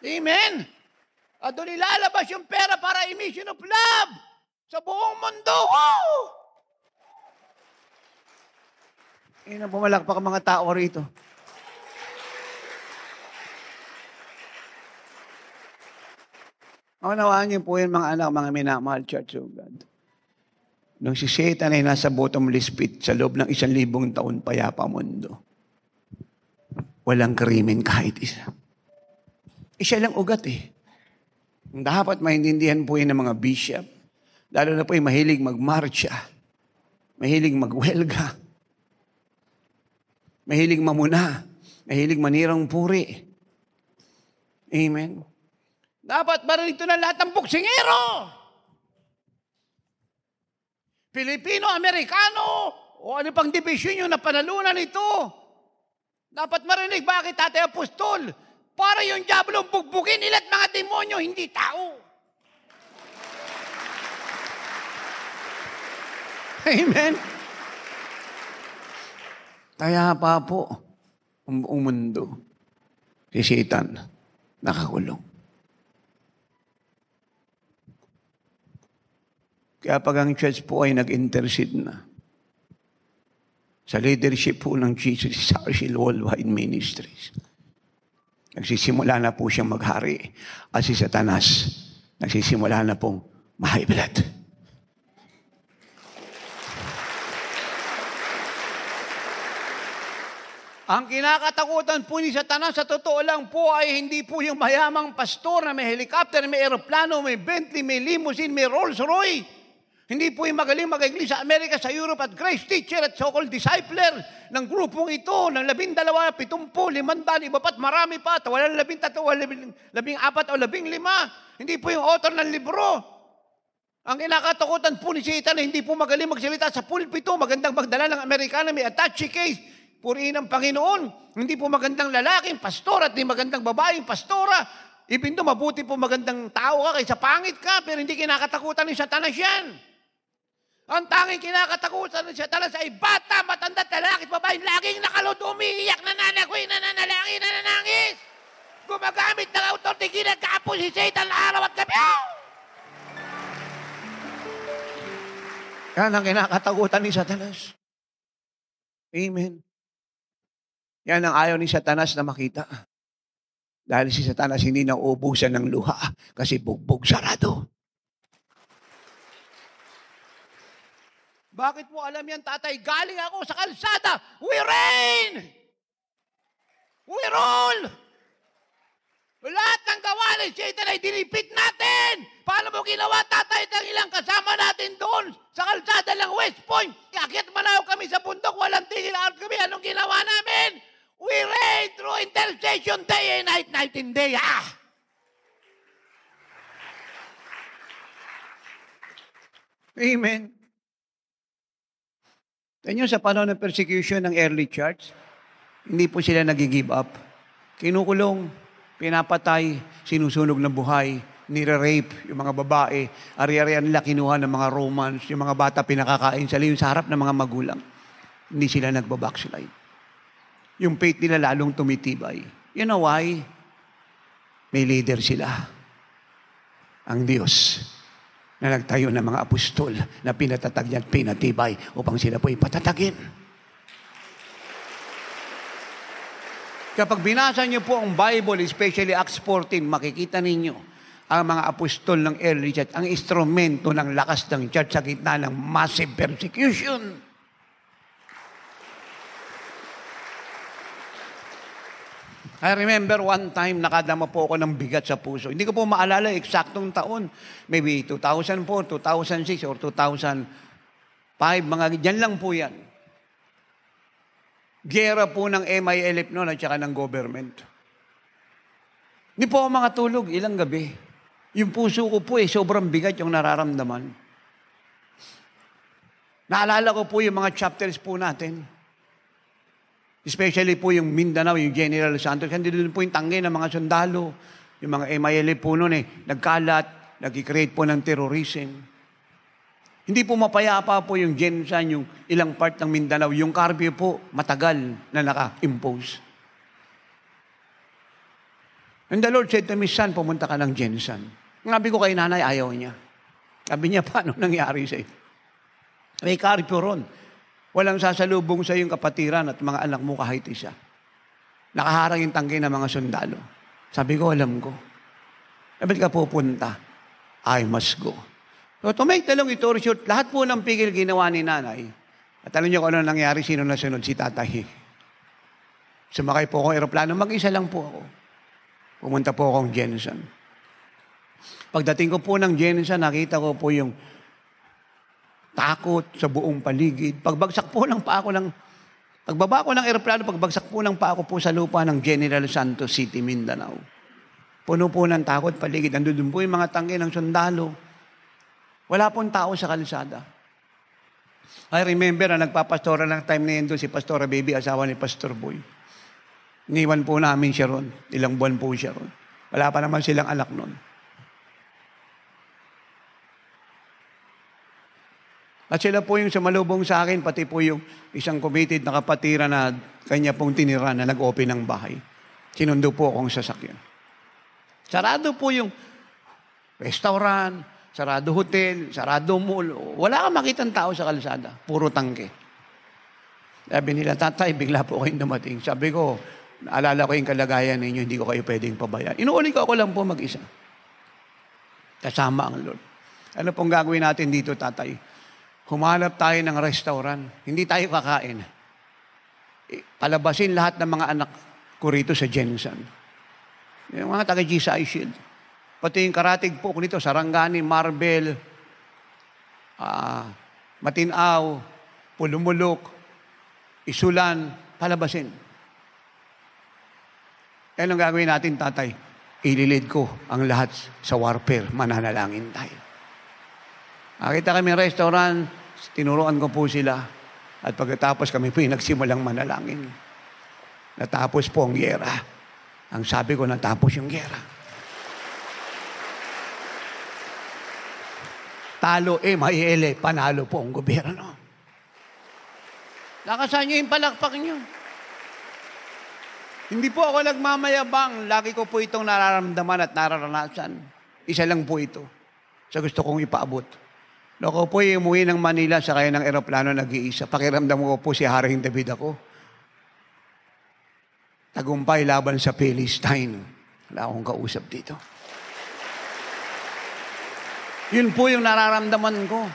Amen? At doon ilalabas yung pera para emission of love sa buong mundo. Woo! Yan ang pumalakpak ang mga tao rito. Maunawaan niyo po yan mga anak, mga minamahal, Church of God. Nung si Satan ay nasa bottomless pit sa loob ng 1,000 taon payapa mundo, walang krimen kahit isa. Siya lang ugat eh. Dapat maintindihan po yan ng mga bishop, lalo na po yung mahilig magmarcha, mahilig magwelga, mahilig mamuna, mahilig manirang puri. Amen. Dapat marinig ito na lahat ng buksingero. Pilipino-Amerikano, o ano pang division yung napanalunan ito. Dapat marinig bakit Tatay Apostol, para yung diablong bugbugin nila at mga demonyo, hindi tao. Amen? Kaya pa po, ang buong mundo, si Satan, nakakulong. Kaya pag ang church po ay nag-intercede na sa leadership po ng Jesus Sarsil Worldwide Ministries, nagsisimula na po siyang maghari at si Satanas nagsisimula na pong ma-high blood. Ang kinakatakutan po ni Satanas sa totoo lang po ay hindi po yung mayamang pastor na may helicopter, may aeroplano, may Bentley, may limousine, may Rolls Royce. Hindi po yung magaling mag-iglesia sa Amerika, sa Europe at grace teacher at so-called discipler ng grupong ito, ng 12, 70, 500, iba pa't marami pa, walang 13, 14 o 15. Hindi po yung author ng libro. Ang kinakatakutan po ni Satan na hindi po magaling magsalita sa pulpito, magandang magdala ng Amerikana, may attache case, purihin ng Panginoon. Hindi po magandang lalaking pastor at di magandang babaeng pastora. Ibig do, mabuti po magandang tao ka kaysa pangit ka, pero hindi kinakatakutan ni Satanas yan. Ang tanging kinakatakutan ni Satanas ay bata, matanda, lalaki, babae, laging nakalod, umiiyak, nananagoy, nananalangin, nananangis. Gumagamit ng authority, ginagapo si Satan araw at gabi. Yan ang kinakatakutan ni Satanas. Amen. Yan ang ayaw ni Satanas na makita. Dahil si Satanas hindi nauubusan ng luha kasi bugbog sarado. Bakit mo alam yan, tatay? Galing ako sa kalsada. We reign! We rule! Lahat ng gawa ni Satan ay dinipit natin. Paano mo ginawa, tatay, ng ilang kasama natin doon sa kalsada ng West Point? Akit manaw kami sa bundok, walang tigil out kami. Anong ginawa namin? We reign through intercession day and night, night and day. Amen. Ganyan sa panahon ng persecution ng early church, hindi po sila nag-give up. Kinukulong, pinapatay, sinusunog ng buhay, nire-rape yung mga babae, ari-arian nila kinuha ng mga Romans, yung mga bata pinakakain sa liyon sa harap ng mga magulang. Hindi sila nagbabackslide. Yung faith nila lalong tumitibay. You know why? May leader sila. Ang Diyos na nagtayo ng mga apostol na pinatatag niya at pinatibay upang sila po ipatatagin. Kapag binasa niyo po ang Bible, especially Acts 14, makikita ninyo ang mga apostol ng early church, ang instrumento ng lakas ng church sa gitna ng massive persecution. I remember one time, nakadama po ako ng bigat sa puso. Hindi ko po maalala eksaktong taon. Maybe 2004, 2006, or 2005. Dyan lang po yan. Gera po ng MILF noon at saka ng government. Hindi po ako makatulog ilang gabi. Yung puso ko po sobrang bigat yung nararamdaman. Naalala ko po yung mga chapters po natin. Especially po yung Mindanao, yung General Santos. Hindi doon po yung tangge ng mga sundalo. Yung mga MILF po noon nagkalat, nag-create po ng terrorism. Hindi po mapayapa po yung Gensan, yung ilang part ng Mindanao. Yung curfew po, matagal na naka-impose. And the Lord said to me, son, pumunta ka ng Gensan. Sabi ko kay nanay, ayaw niya. Sabi niya, paano nangyari sa'yo? May curfew ron. Walang sasalubong sa iyong kapatiran at mga anak mo kahit isa. Nakaharang yung tangke ng mga sundalo. Sabi ko, alam ko. Ba't ka pupunta? I must go. So to make the long story short, lahat po ng pigil ginawa ni nanay. At alam niyo kung ano nangyari, sino nasunod? Si tatay. Sumakay po akong aeroplano, mag-isa lang po ako. Pumunta po akong Gensan. Pagdating ko po ng Gensan, nakita ko po yung takot sa buong paligid. Pagbagsak po ng paa ko pagbaba ko ng aeroplano, pagbagsak po ng paa ko po sa lupa ng General Santos City, Mindanao. Puno po ng takot paligid. Andun po yung mga tangke ng sundalo. Wala pong tao sa kalsada. I remember na nagpapastora ng time na yun doon si Pastora Baby, asawa ni Pastor Boy. Iniwan po namin siya ron. Ilang buwan po siya ron. Wala pa naman silang anak nun. At sila po yung sumalubong sa akin, pati po yung isang committed na kapatira na kanya pong tinira na nag-open ng bahay. Sinundo po akong sasakyan. Sarado po yung restaurant, sarado hotel, sarado mall. Wala kang makitang tao sa kalsada. Puro tangke. Sabi nila, tatay, bigla po kayong dumating. Sabi ko, naalala ko yung kalagayan ninyo, hindi ko kayo pwedeng pabayaan. Inuuli ko ako lang po mag-isa. Kasama ang Lord. Ano pong gagawin natin dito, tatay? Humanap tayo ng restaurant. Hindi tayo kakain. palabasin lahat ng mga anak ko rito sa Jensen. Yung mga taga-GSI Shield. Pati yung karatig po nito, Sarangani, Marbel, Matinaw, Pulumulok, Isulan, palabasin. Yan ang gagawin natin, tatay. Ililid ko ang lahat sa warfare, mananalangin tayo. Nakita kami restaurant, tinuruan ko po sila. At pagkatapos kami po yung nagsimulang manalangin. Natapos po ang gyera. Ang sabi ko, natapos yung gyera. Talo MIL, panalo po ang gobyerno. Lakasan nyo yung palakpak nyo. Hindi po ako nagmamayabang. Lagi ko po itong nararamdaman at nararanasan. Isa lang po ito sa gusto kong ipaabot. Ako po umuwi ng Manila sa kaya ng eroplano nag-iisa. Pakiramdam ko po si Haring David ako. Tagumpay laban sa Palestine. Wala akong kausap dito. Yun po yung nararamdaman ko.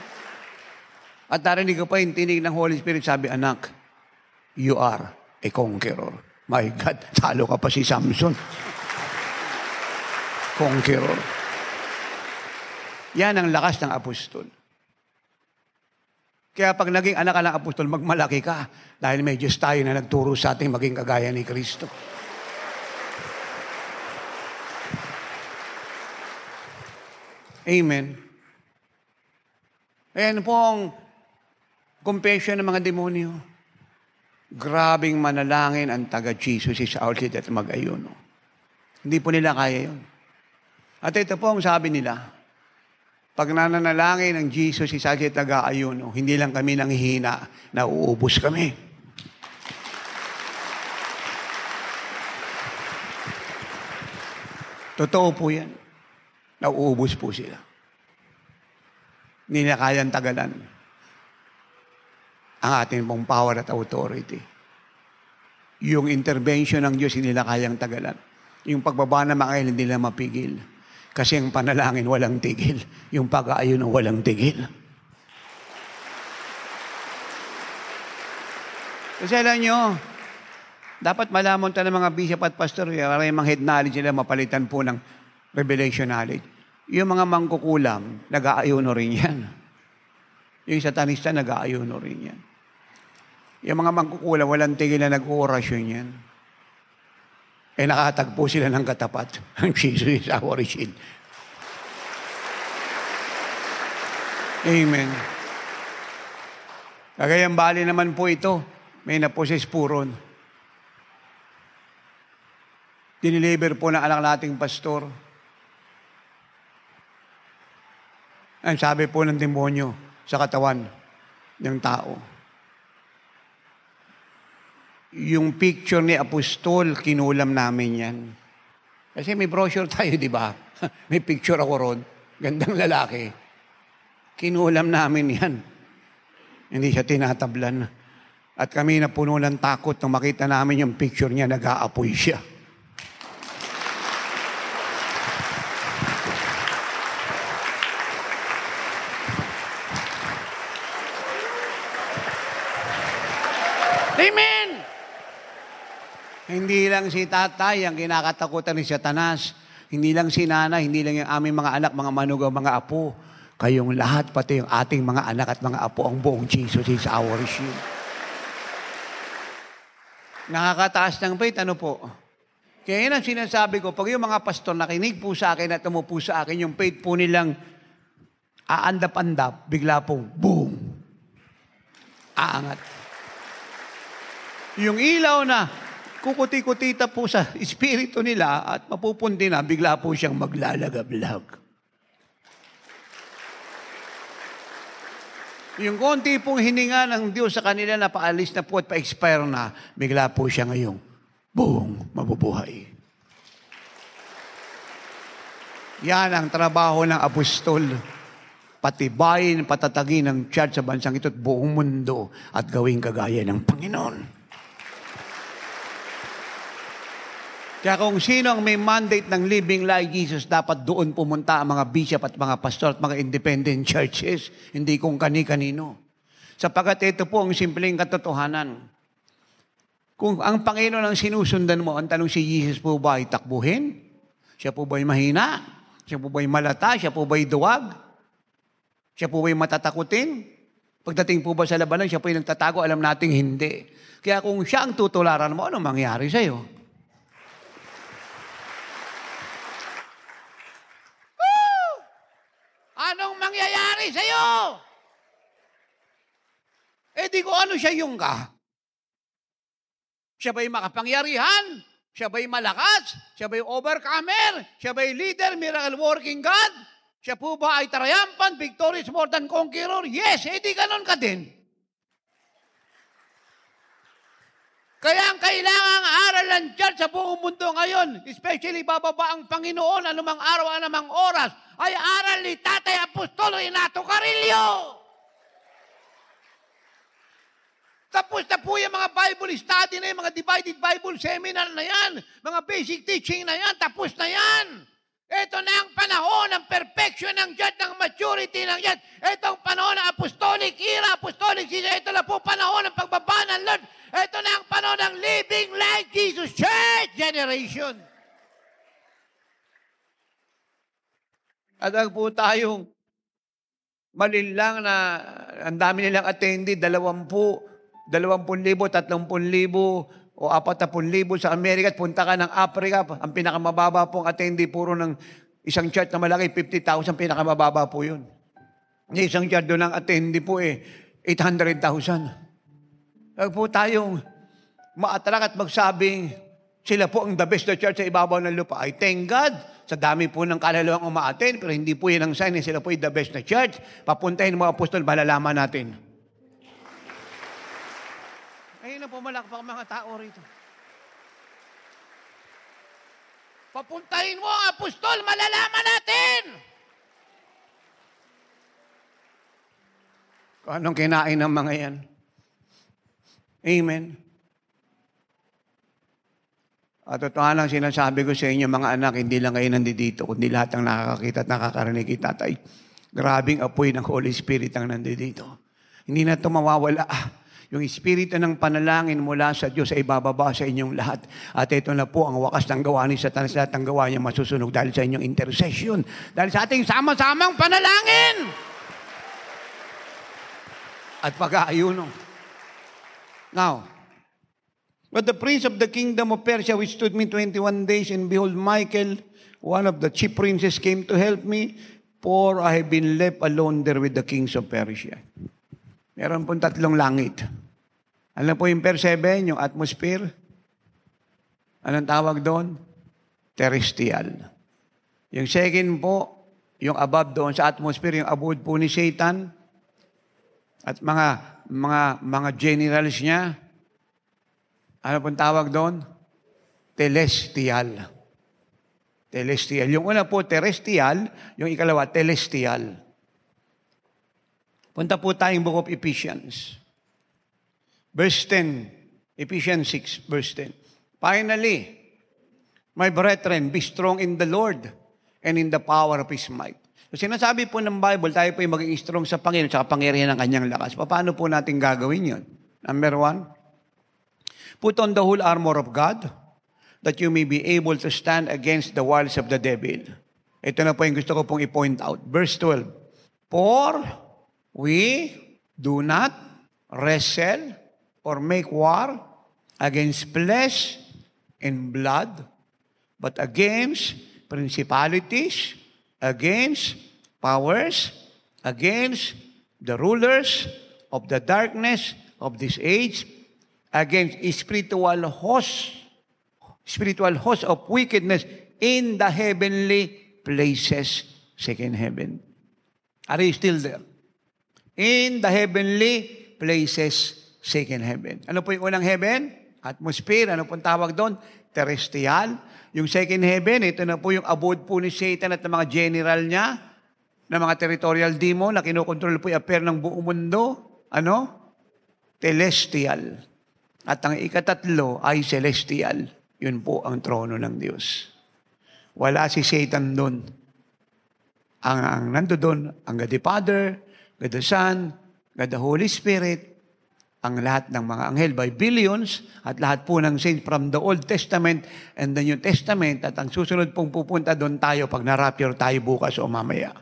At narinig ko pa yung tinig ng Holy Spirit, sabi, anak, you are a conqueror. My God, talo ka pa si Samson. Conqueror. Yan ang lakas ng apostol. Kaya pag naging anak ka ng apostol, magmalaki ka. Dahil may Diyos tayo na nagturo sa ating maging kagaya ni Kristo. Amen. Ayan po ang confession ng mga demonyo. Grabing manalangin ang taga-Jesus is outlet at mag-ayuno. Hindi po nila kaya yun. At ito po ang sabi nila, pag nananalangin ng Jesus is outlet nag-aayuno, hindi lang kami nanghihina, nauubos kami. Totoo po yan. Nauubos po sila. Hindi na kayang tagalan ang ating pong power at authority. Yung intervention ng Diyos, hindi nila kayang tagalan. Yung pagbaba ng mga hindi nila mapigil. Kasi ang panalangin, walang tigil. Yung pag-aayon, walang tigil. Kasi alam nyo, dapat malaman tayo ng mga bishop at pastor, yung mga head knowledge nila, mapalitan po ng revelation knowledge. Yung mga mangkukulam, nag-aayuno rin yan. Yung satanista, nag-aayuno rin yan. Yung mga mangkukulam, walang tigil na nag-oorasyon yan. Eh nakatagpo sila ng katapat. Ang Jesus is our shield. Amen. Kagayang bali naman po ito, may naposes puron. Diniliver po ng anak nating pastor. Ang sabi po ng demonyo sa katawan ng tao. Yung picture ni Apostol, kinulam namin yan. Kasi may brochure tayo, di ba? May picture ako ron. Gandang lalaki. Kinulam namin yan. Hindi siya tinatablan. At kami na puno ng takot nang makita namin yung picture niya, nag-aapoy siya. Amen! Hindi lang si tatay ang kinakatakutan ni Satanas. Hindi lang si nanay, hindi lang yung aming mga anak, mga manugang, mga apo. Kayong lahat, pati yung ating mga anak at mga apo, ang buong Jesus is our shield. Nakakataas ng faith, ano po? Kaya yun ang sinasabi ko, pag yung mga pastor nakinig po sa akin at tumupo sa akin, yung faith po nilang aandap-andap, bigla pong boom! Aangat. Yung ilaw na kukuti-kutita po sa espiritu nila at mapupundi na, bigla po siyang maglalagablag. Yung konti pong hininga ng Diyos sa kanila na paalis na po at pa-expire na, bigla po siya ngayong, boom, mabubuhay. Yan ang trabaho ng apostol. Patibayin, patatagin ng church sa bansang ito at buong mundo at gawing kagaya ng Panginoon. Kaya kung sino ang may mandate ng living like Jesus, dapat doon pumunta ang mga bishop at mga pastor at mga independent churches, hindi kung kani-kanino. Sapagkat ito po ang simpleng katotohanan. Kung ang Panginoon ang sinusundan mo, ang tanong si Jesus po ba ay takbuhin? Siya po ba ay mahina? Siya po ba ay malata? Siya po ba ay duwag? Siya po ba ay matatakutin? Pagdating po ba sa labanan, siya po ay nagtatago? Alam nating hindi. Kaya kung siya ang tutularan mo, anong mangyari sa'yo? Anong mangyayari sa'yo? Di ko ano siya yung ka? Siya ba'y makapangyarihan? Siya ba'y malakas? Siya ba'y overcomer? Siya ba'y leader, miracle working God? Siya po ba ay triumphant, victorious, more than conqueror? Yes, di ganon ka din. Kaya ang kailangang aral ng church sa buong mundo ngayon, especially bababa ang Panginoon, anumang araw, anumang oras, ay aral ni Tatay Apostolo Renato Carrillo. Tapos na po yung mga Bible study na yan, mga divided Bible seminar na yan, mga basic teaching na yan, tapos na yan. Ito na ang panahon ng perfection ng Diyos, ng maturity ng Diyos. Ito ang panahon ng apostolic era, apostolic season. Ito na po panahon ng pagbaba ng Lord. Ito na ang panahon ng living like Jesus Church generation. At ang po tayong malinlang na ang dami nilang attendee, 20,000, 30,000 o 40,000 sa Amerika at punta ka ng Africa, ang pinakamababa pong attendee puro ng isang church na malaki, 50,000, pinakamababa po yun. Yung isang church doon ang attendee po 800,000. Huwag po tayong ma-attract at magsabing sila po ang the best na church sa ibabaw ng lupa. I thank God sa dami po ng kalalawang umaattend, pero hindi po yun ang sign na sila po yung the best na church. Papuntahin mo apostol, malalaman natin. Ayun na pumalakpak mga tao rito. Papuntahin mo ang apostol, malalaman natin. Kung anong kinain ng mga yan. Amen. At totoo lang sinasabi ko sa inyo mga anak, hindi lang kayo nandito, kundi lahat ang nakakakita at nakakarinig kay Tatay. Grabing apoy ng Holy Spirit ang nandito. Hindi na ito mawawala. Yung espiritu ng panalangin mula sa Diyos ay bababa sa inyong lahat. At ito na po ang wakas ng gawa ni Satanas, lahat ng gawa niya masusunog dahil sa inyong intercession. Dahil sa ating sama-samang panalangin. At pag-aayuno. Now, but the prince of the kingdom of Persia withstood me 21 days, and behold, Michael, one of the chief princes, came to help me, for I have been left alone there with the kings of Persia. Meron pong 3 langit. Alam po yung per 7, yung atmosphere. Anong tawag doon? Terrestrial. Yung second po, yung above doon sa atmosphere, yung abode po ni Satan. At mga generals niya. Ano pong tawag doon? Celestial. Celestial. Yung una po, terrestrial. Yung ikalawa, celestial. Punta po tayong Book of Ephesians. Verse 10. Ephesians 6, verse 10. Finally, my brethren, be strong in the Lord and in the power of His might. So sinasabi po ng Bible, tayo po yung maging strong sa Panginoon at pangyarihan ng kanyang lakas. Paano po natin gagawin yun? Number 1, put on the whole armor of God that you may be able to stand against the wiles of the devil. Ito na po yung gusto ko pong i-point out. Verse 12. For we do not wrestle or make war against flesh and blood, but against principalities, against powers, against the rulers of the darkness of this age, against spiritual hosts of wickedness in the heavenly places, second heaven. Are you still there? In the heavenly places, second heaven. Ano po yung unang heaven? Atmosphere. Ano pong tawag doon? Terrestrial. Yung second heaven, ito na po yung abode po ni Satan at ng mga general niya, ng mga territorial demon na kinokontrol po yung affair ng buong mundo. Ano? Celestial. At ang ikatatlo ay celestial. Yun po ang trono ng Diyos. Wala si Satan doon. Ang nando doon, ang God the Father, God the Son, God the Holy Spirit, ang lahat ng mga anghel by billions at lahat po ng saints from the Old Testament and the New Testament at ang susunod pong pupunta doon tayo pag na-rapture tayo bukas o mamaya.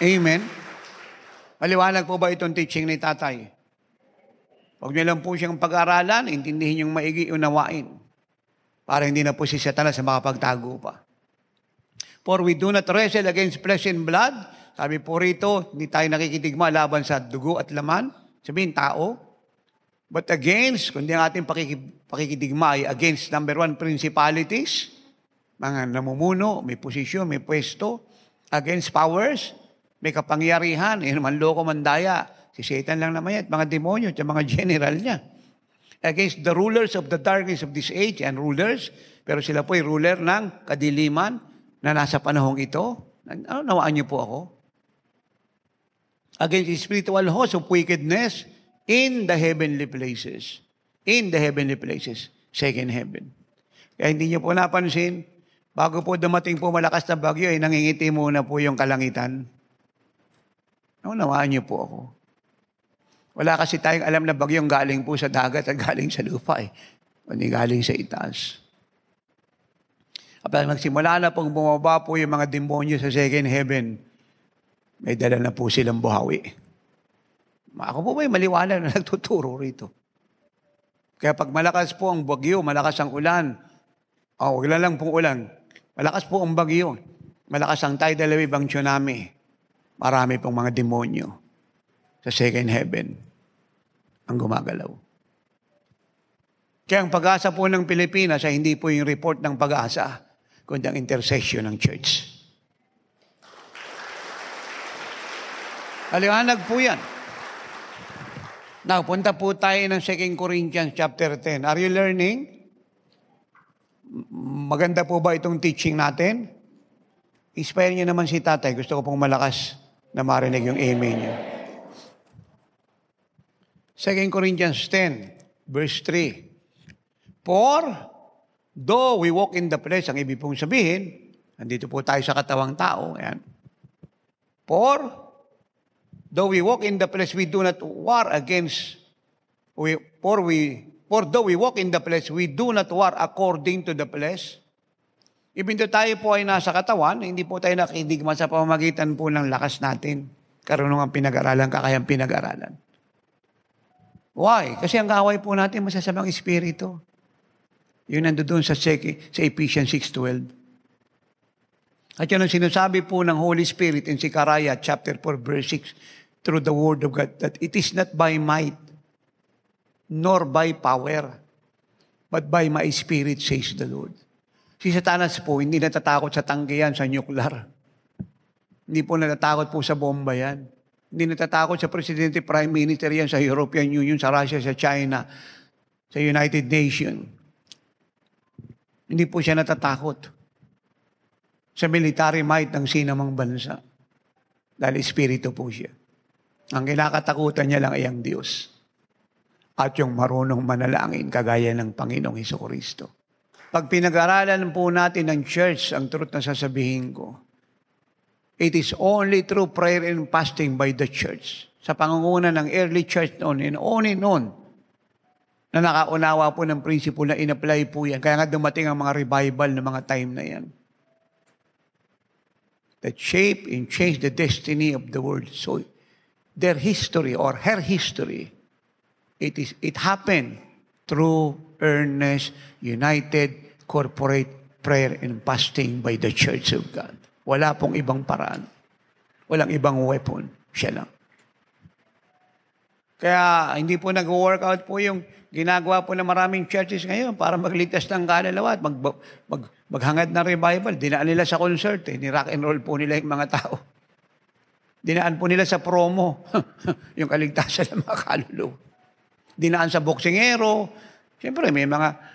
Amen? Maliwanag po ba itong teaching ni Tatay? Huwag niyo lang po siyang pag-aralan, intindihin yung maigi, unawain. Para hindi na po si Satanas na makapagtago pa. For we do not wrestle against flesh and blood. Sabi po rito, hindi tayo nakikitigma laban sa dugo at laman. Sabihin, tao. But against, kundi ang ating pakikitigma ay against, number one, principalities. Mga namumuno, may posisyon, may pwesto. Against powers, may kapangyarihan, manloko, mandaya. Si Satan lang naman yan, mga demonyo at mga general niya. Against the rulers of the darkness of this age and rulers, pero sila po ay ruler ng kadiliman na nasa panahong ito. Nawaan niyo po ako? Against the spiritual host of wickedness in the heavenly places. In the heavenly places. Second heaven. Kaya hindi niyo po napansin, bago po dumating po malakas na bagyo, ay nangingiti muna po yung kalangitan. Nawaan niyo po ako. Wala kasi tayong alam na bagyong galing po sa dagat at galing sa lupa Kundi galing sa itaas. Kapag magsimula na pong bumaba po yung mga demonyo sa second heaven, may dala na po silang buhawi. Ako po ba'y maliwanag na nagtuturo rito? Kaya pag malakas po ang bagyo, malakas ang ulan, wag lang pong ulan, malakas po ang bagyo, malakas ang tidal wave, ang tsunami, marami pong mga demonyo sa second heaven ang gumagalaw. Kaya ang pag-asa po ng Pilipinas ay hindi po yung report ng pag-asa, kundi ang intercession ng church. Paliwanag po yan. Now, punta po tayo ng 2 Corinthians chapter 10. Are you learning? Maganda po ba itong teaching natin? Inspire niyo naman si Tatay. Gusto ko pong malakas na marinig yung amen niyo. 2 Corinthians 10, verse 3. For, though we walk in the flesh, ang ibig pong sabihin, nandito po tayo sa katawang tao. Ayan. For, though we walk in the flesh, we do not war against, for though we walk in the flesh, we do not war according to the flesh. Even though tayo po ay nasa katawan, hindi po tayo nakidigma sa pamamagitan po ng lakas natin. Karunungan pinag-aralan, kakayang pinag-aralan. Why? Kasi ang kaaway po natin masasamang espiritu. Yun nandoon sa Ephesians 6:12. At yun ang sinasabi po ng Holy Spirit in Zechariah chapter 4 verse 6 through the word of God that it is not by might nor by power but by my spirit says the Lord. Si Satanas po hindi natatakot sa tanggihan, sa nuclear. Hindi po natatakot po sa bomba yan. Hindi natatakot sa Presidente, Prime Minister yan, sa European Union, sa Russia, sa China, sa United Nations. Hindi po siya natatakot sa military might ng sinamang bansa. Dahil espiritu po siya. Ang kinakatakutan niya lang ay ang Diyos. At yung marunong manalangin kagaya ng Panginoong Hesukristo. Pag pinag-aralan po natin ng church, ang truth na sasabihin ko, it is only through prayer and fasting by the church. Sa pangunguna ng early church noon, and noon, na nakaunawa po ng prinsipyo na in-apply po yan. Kaya nga dumating ang mga revival ng mga time na yan. That shape and change the destiny of the world. So, their history or her history, it happened through earnest, united, corporate prayer and fasting by the Church of God. Wala pong ibang paraan. Walang ibang weapon. Siya lang. Kaya hindi po nag-workout po yung ginagawa po ng maraming churches ngayon para magligtas ng kaluluwa at maghangad ng revival. Dinaan nila sa concert. Ni-rock and roll po nila yung mga tao. Dinaan po nila sa promo. Yung kaligtasan ng mga kaluluwa. Dinaan sa boksingero. Siyempre, may mga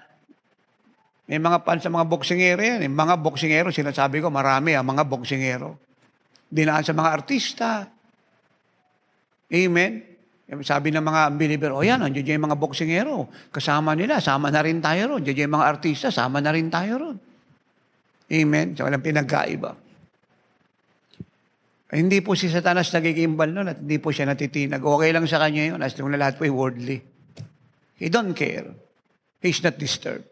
pan sa mga boksingero yan. Yung mga boksingero, sinasabi ko, marami mga boksingero. Dinaan sa mga artista. Amen? Sabi ng mga believer, yan, andiyan yung mga boksingero. Kasama nila, sama na rin tayo ron. Andiyan yung mga artista, sama na rin tayo ron. Amen? So, walang pinagkaiba. Hindi po si Satanas nagigimbal nun at hindi po siya natitinag. Okay lang sa kanya yun as long na lahat po ay worldly. He don't care. He's not disturbed.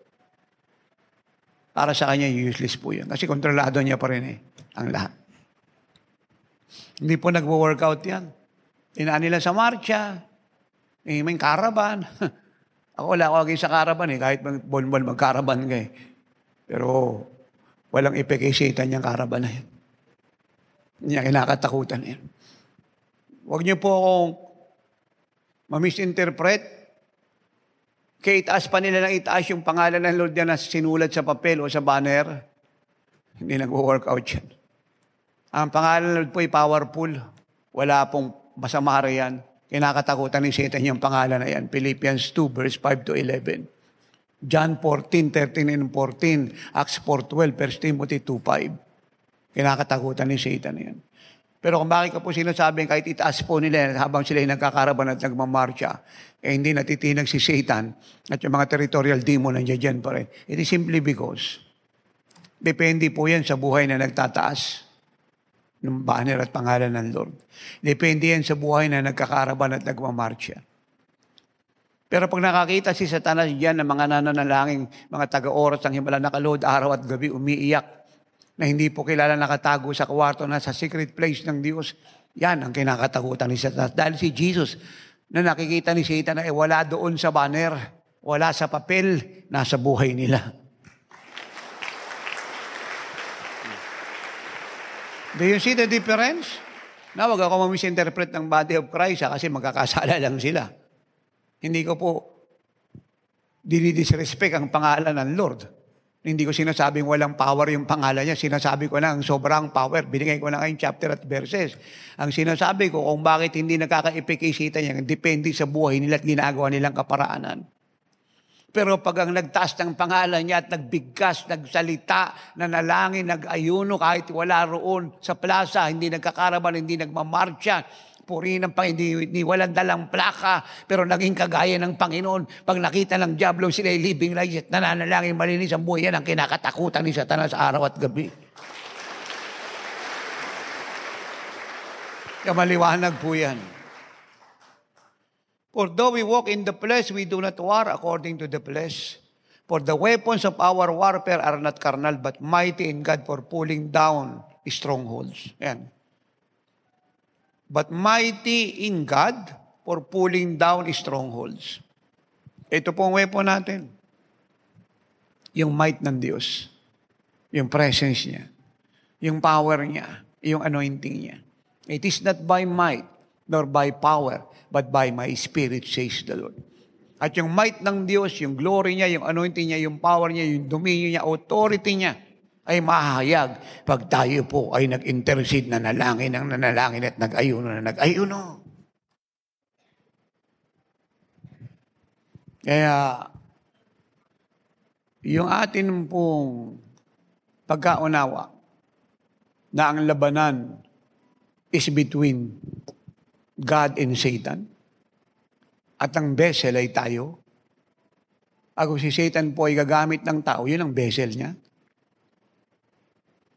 Para sa kanya, useless po yun. Kasi kontrolado niya pa rin ang lahat. Hindi po nagwo-workout yan. Inaan nila sa marcha. May caravan. Ako wala ako sa caravan kahit bon-bon mag-caravan ka Pero walang epek kay Satan yung caravan na yun. Hindi niya kinakatakutan yan. Huwag niyo po akong ma-misinterpret. Kaya itaas pa nila ng itaas yung pangalan ng Lord na sinulat sa papel o sa banner. Hindi nag-workout yan. Ang pangalan ng Lord po ay powerful. Wala pong masama yan. Kinakatakutan ni Satan yung pangalan na yan. Philippians 2 verse 5 to 11. John 14:13 and 14. Acts 4:12. 1 Timothy 2:5. Kinakatakutan ni Satan yan. Pero kung bakit ka po sinasabing kahit itaas po nila habang sila ay nagkakaraban at nagmamarcha, hindi natitinag si Satan at yung mga territorial demon nandiyan dyan pa rin. It is simply because depende po yan sa buhay na nagtataas ng banner at pangalan ng Lord. Depende yan sa buhay na nagkakaraban at nagmamarcha. Pero pag nakakita si Satanas dyan ng mga nananalangin, mga taga-oras ng himala nakalod araw at gabi, umiiyak, na hindi po kilala nakatago sa kwarto na sa secret place ng Diyos, yan ang kinakatakutan ni Satanas. Dahil si Jesus, na nakikita ni Satan na wala doon sa banner, wala sa papel, nasa buhay nila. Do you see the difference? Na wag ako ma-misinterpret ng body of Christ kasi magkakasala lang sila. Hindi ko po dinidisrespect ang pangalan ng Lord. Hindi ko sinasabing walang power yung pangalan niya. Sinasabi ko na ang sobrang power. Binigay ko na ngayong chapter at verses. Ang sinasabi ko kung bakit hindi nakaka-epekisita niya, depende sa buhay nila at ginagawa nilang kaparaanan. Pero pag ang nagtaas ng pangalan niya at nagbigkas, nagsalita, nanalangin, nag-ayuno, kahit wala roon sa plaza, hindi nagkakaraban, hindi nagmamarcha, purihin ng Panginoon, hindi walang dalang plaka, pero naging kagaya ng Panginoon. Pag nakita ng diablo sila ay living light at nananalangin malinis ang buhay, yan ang kinakatakutan ni Satanas araw at gabi. Kamaliwanag po yan. For though we walk in the flesh, we do not war according to the flesh. For the weapons of our warfare are not carnal, but mighty in God for pulling down strongholds. Yan. But mighty in God for pulling down strongholds. Ito po ang weapon natin. Yung might ng Diyos. Yung presence niya. Yung power niya. Yung anointing niya. It is not by might nor by power, but by my spirit, says the Lord. At yung might ng Diyos, yung glory niya, yung anointing niya, yung power niya, yung dominion niya, authority niya, ay mahayag pag tayo po ay nag-intercede na nalangin ng nanalangin at nag-ayuno na nag-ayuno. Kaya, yung atin pong pagkaunawa na ang labanan is between God and Satan at ang vessel ay tayo. Ako si Satan po ay gagamit ng tao, yun ang vessel niya.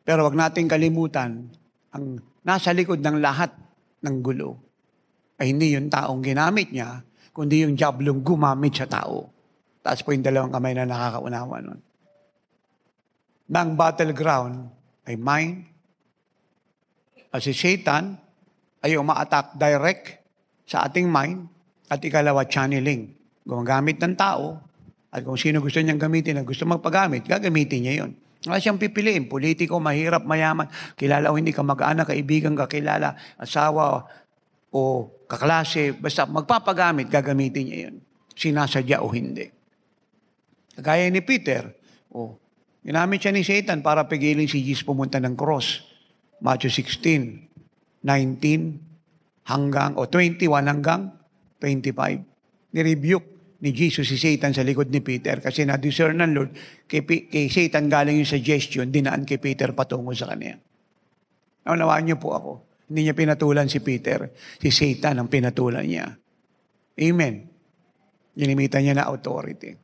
Pero wag nating kalimutan, ang nasa likod ng lahat ng gulo ay hindi yung taong ginamit niya, kundi yung diablong gumamit sa tao. Taas po yung dalawang kamay na nakakaunawa nun. Na ang battleground ay mind. At si Satan ay uma-attack direct sa ating mind at ikalawa, channeling. Gumagamit ng tao at kung sino gusto niyang gamitin na gusto magpagamit, gagamitin niya yun. Wala siyang pipiliin, politiko, mahirap, mayaman, kilala o hindi ka mag-anak, kaibigan, kakilala, asawa o kaklase, basta magpapagamit, gagamitin niya yun. Sinasadya o hindi. Kagaya ni Peter, ginamit siya ni Satan para pigilin si Jesus pumunta ng cross. Matthew 16, 19 hanggang, 21 hanggang 25. Ni-rebuke ni Jesus si Satan sa likod ni Peter kasi na-discern ng Lord kay Satan galing yung suggestion, dinaan kay Peter patungo sa kanya. Naunawaan niyo po ako. Hindi niya pinatulan si Peter. Si Satan ang pinatulan niya. Amen. Ginimitan niya na authority.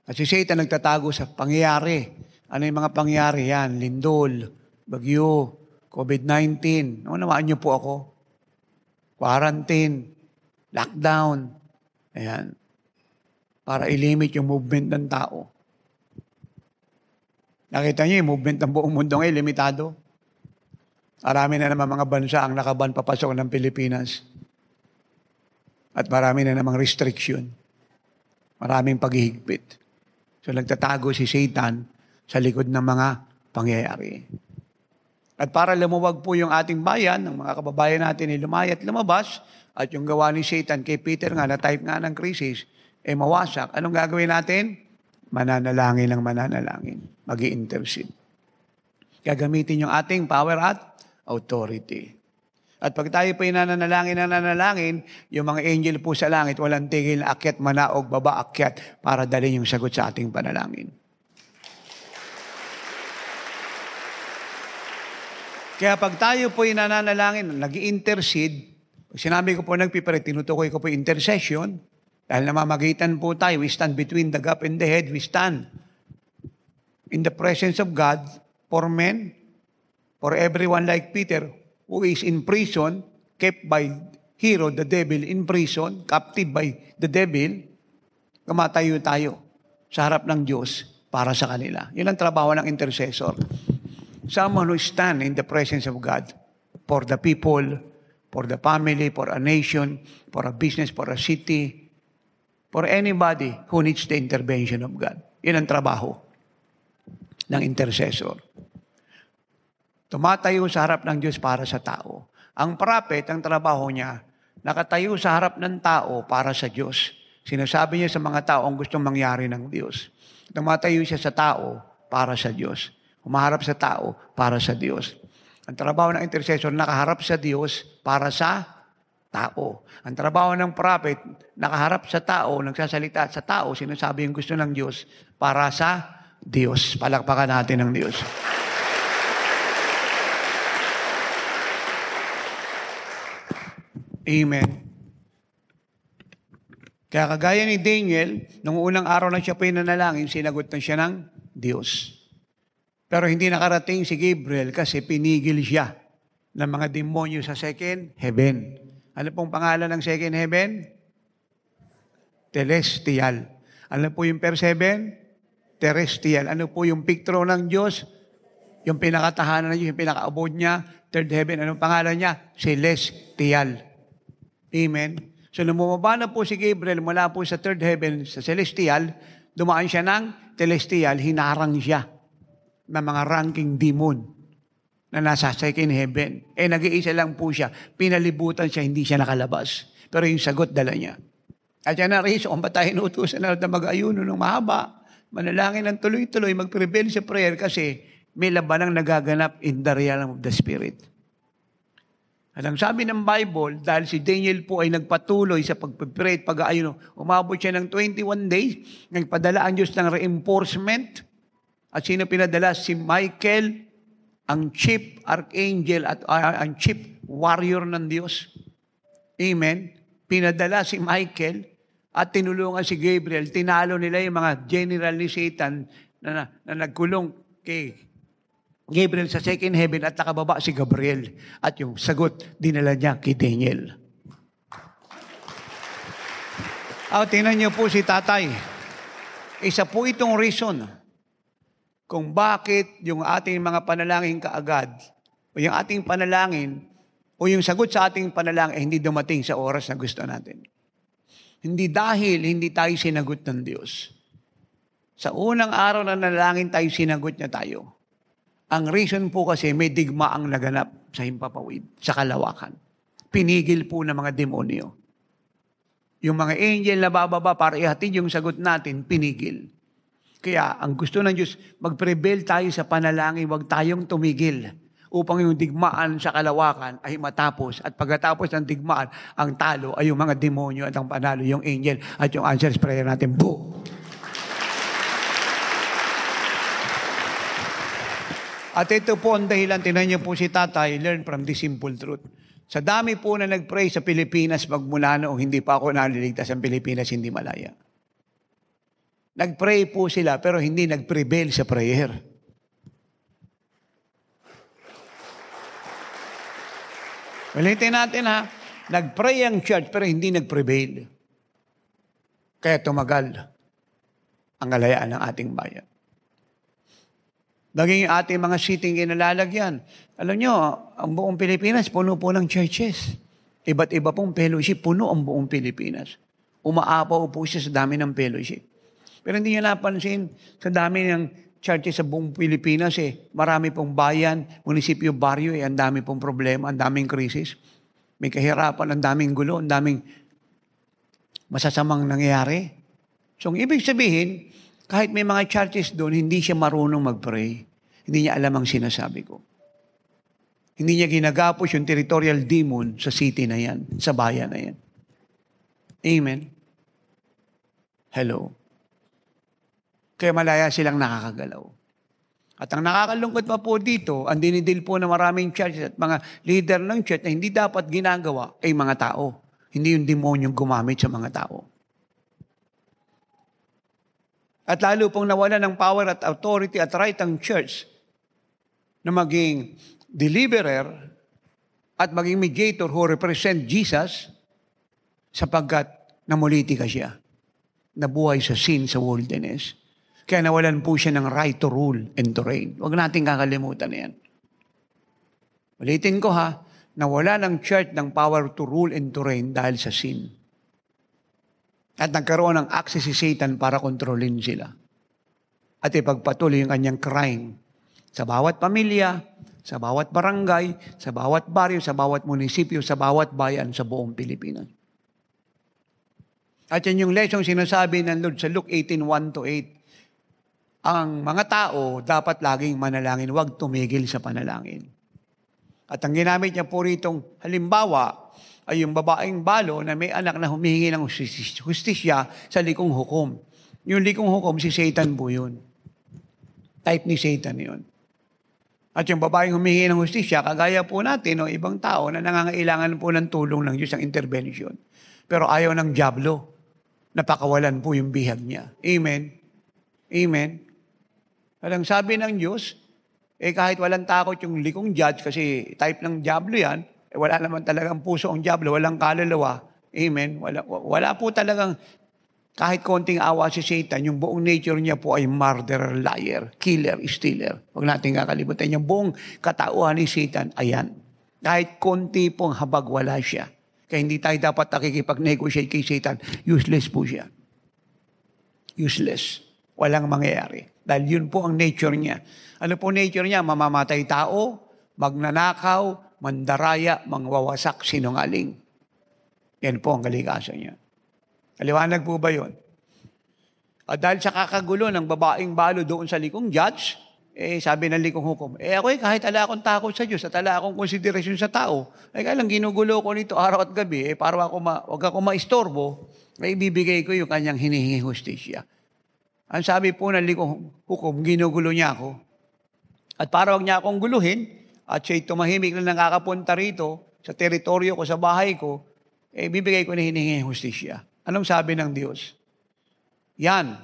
At si Satan nagtatago sa pangyayari. Ano yung mga pangyayari yan? Lindol, bagyo, COVID-19. Unawaan niyo po ako. Quarantine. Lockdown. Ayan. Para ilimit yung movement ng tao. Nakita niyo yung movement ng buong mundo ngayon, limitado. Marami na naman mga bansa ang nakaban papasok ng Pilipinas. At marami na namang restriction. Maraming paghihigpit. So nagtatago si Satan sa likod ng mga pangyayari. At para lumuwag po yung ating bayan, ng mga kababayan natin ay lumayat lumabas, at yung gawa ni Satan kay Peter nga, na type nga ng crisis, mawasak. Anong gagawin natin? Mananalangin ng mananalangin. Mag-i-intercede. Gagamitin yung ating power at authority. At pag tayo po nananalangin, yung mga angel po sa langit, walang tigil na akyat, manaog, baba, akyat, para dalhin yung sagot sa ating panalangin. Kaya pag tayo po nananalangin, nag-i-intercede, pag sinabi ko po nagpipray, tinutukoy ko po intercession, dahil namamagitan po tayo, we stand between the gap and the head, we stand in the presence of God for men, for everyone like Peter, who is in prison, kept by Herod, the devil, in prison, captive by the devil, kumatayo tayo sa harap ng Diyos para sa kanila. Yun ang trabaho ng intercessor. Someone who stand in the presence of God for the people, for the family, for a nation, for a business, for a city, for anybody who needs the intervention of God. Yun ang trabaho ng intercessor. Tumatayo sa harap ng Diyos para sa tao. Ang prophet, ang trabaho niya, nakatayo sa harap ng tao para sa Diyos. Sinasabi niya sa mga tao ang gustong mangyari ng Diyos. Tumatayo siya sa tao para sa Diyos. Humaharap sa tao para sa Diyos. Ang trabaho ng intercessor, nakaharap sa Diyos para sa tao. Ang trabaho ng prophet, nakaharap sa tao, nagsasalita sa tao, sinasabi yung gusto ng Diyos para sa Diyos. Palakpakan natin ng Diyos. Amen. Kaya kagaya ni Daniel, nung unang araw na siya pinanalangin, sinagot na siya ng Diyos. Pero hindi nakarating si Gabriel kasi pinigil siya ng mga demonyo sa second heaven. Ano pong pangalan ng second heaven? Celestial. Ano po yung first heaven? Terrestrial. Ano po yung picture ng Diyos? Yung pinakatahanan ng Diyos, yung pinaka-abode niya, third heaven. Anong pangalan niya? Celestial. Amen. So, nung bumaba na po si Gabriel mula po sa third heaven, sa celestial, dumaan siya ng celestial, hinarang siya ng mga ranking demon na nasa second heaven. Nag-iisa lang po siya. Pinalibutan siya, hindi siya nakalabas. Pero yung sagot, dala niya. At yan na rin, kung ba tayo inutusan na mag-ayuno ng mahaba, manalangin ng tuloy-tuloy, mag-prevail sa prayer kasi may labanang nagaganap in the realm of the Spirit. At ang sabi ng Bible, dahil si Daniel po ay nagpatuloy sa pag-pray at pag-aayuno, umabot siya ng 21 days, nagpadala ang Diyos ng reinforcement. At sino pinadala? Si Michael, ang chief archangel at ang chief warrior ng Diyos. Amen. Pinadala si Michael at tinulungan si Gabriel. Tinalo nila yung mga general ni Satan na nagkulong kay Gabriel sa second heaven at nakababa si Gabriel. At yung sagot, dinala niya kay Daniel. Tingnan niyo po si tatay. Isa po itong reason kung bakit yung ating mga panalangin kaagad, o yung ating panalangin, o yung sagot sa ating panalangin, hindi dumating sa oras na gusto natin. Hindi dahil hindi tayo sinagot ng Diyos. Sa unang araw na nalangin tayo, sinagot niya tayo. Ang reason po kasi may digma ang naganap sa himpapawid, sa kalawakan. Pinigil po ng mga demonyo. Yung mga angel na bababa para ihatid yung sagot natin, pinigil. Kaya ang gusto ng Diyos, mag-prevail tayo sa panalangin, huwag tayong tumigil upang yung digmaan sa kalawakan ay matapos. At pagkatapos ng digmaan, ang talo ay yung mga demonyo at ang panalo yung angel at yung answers prayer natin. Boom! At ito po ang dahilan, tinan niyo po si tatay, learn from this simple truth. Sa dami po na nag-pray sa Pilipinas, magmula noong hindi pa ako naliligtas ang Pilipinas, hindi malaya. Nag-pray po sila, pero hindi nag-prevail sa prayer. Ulitin natin ha, nag-pray ang church pero hindi nag-prevail. Kaya tumagal ang kalayaan ng ating bayan. Naging ating mga seating kinalalagyan. Alam nyo, ang buong Pilipinas, puno po ng churches. Iba't iba pong fellowship, puno ang buong Pilipinas. Umaapaw po siya sa dami ng fellowship. Pero hindi niya napansin sa dami ng churches sa buong Pilipinas marami pong bayan, munisipyo, baryo ang dami pong problema, ang daming krisis. May kahirapan, ang daming gulo, ang daming masasamang nangyayari. So, ang ibig sabihin, kahit may mga churches doon, hindi siya marunong mag-pray. Hindi niya alam ang sinasabi ko. Hindi niya ginagapos yung territorial demon sa city na yan, sa bayan na yan. Amen? Hello? Kaya malaya silang nakakagalaw. At ang nakakalungkot pa po dito, ang dinidil po ng maraming churches at mga leader ng church na hindi dapat ginagawa ay mga tao. Hindi yung demonyong gumamit sa mga tao. At lalo pong nawala ng power at authority at right ang church na maging deliverer at maging mediator who represent Jesus sapagkat namulitika siya. Nabuhay sa sin, sa worldliness. Kaya nawalan po siya ng right to rule and to reign. Huwag natin kakalimutan na yan. Ulitin ko ha, nawala ng church ng power to rule and to reign dahil sa sin. At nagkaroon ng access si Satan para kontrolin sila. At ipagpatuloy yung kanyang crime sa bawat pamilya, sa bawat barangay, sa bawat baryo, sa bawat munisipyo, sa bawat bayan sa buong Pilipinas. At yan yung lesson sinasabi ng Lord sa Luke 18:1-8. Ang mga tao dapat laging manalangin, huwag tumigil sa panalangin. At ang ginamit niya po ritong halimbawa ay yung babaeng balo na may anak na humihingi ng hustisya sa likong hukom. Yung likong hukom, si Satan po yun. Type ni Satan yun. At yung babaeng humihingi ng hustisya, kagaya po natin o ibang tao na nangangailangan po ng tulong ng Diyos ang intervention. Pero ayaw ng dyablo. Napakawalan po yung bihag niya. Amen? Amen? Alang sabi ng Diyos, kahit walang takot yung likong judge kasi type ng dyablo yan, wala naman talagang puso ang dyablo, walang kaluluwa. Amen? Wala po talagang kahit konting awa si Satan, yung buong nature niya po ay murderer, liar, killer, stealer. Huwag natin kakalimutan. Yung buong katauhan ni Satan, ayan. Kahit konti pong habag, wala siya. Kaya hindi tayo dapat nakikipag-negotiate kay Satan. Useless po siya. Useless. Walang mangyayari. Dahil yun po ang nature niya. Ano po nature niya? Mamamatay tao, magnanakaw, mandaraya, mangwawasak, sinungaling. Yan po ang kalikasan niya. Kaliwanag po ba yun? At dahil sa kakagulo ng babaeng balo doon sa likong judge, sabi ng likong hukom, ako kahit ala akong takot sa Diyos at ala akong konsiderasyon sa tao, kaya lang ginugulo ko nito araw at gabi, para wag ako maistorbo, may ibibigay ko yung kanyang hinihingi hustisya. Ang sabi po ng likong hukom, ginugulo niya ako. At para wag niya akong guluhin, at siya'y tumahimik na nakakapunta rito, sa teritoryo ko, sa bahay ko, bibigay ko na hinihingi hustisya. Anong sabi ng Diyos? Yan,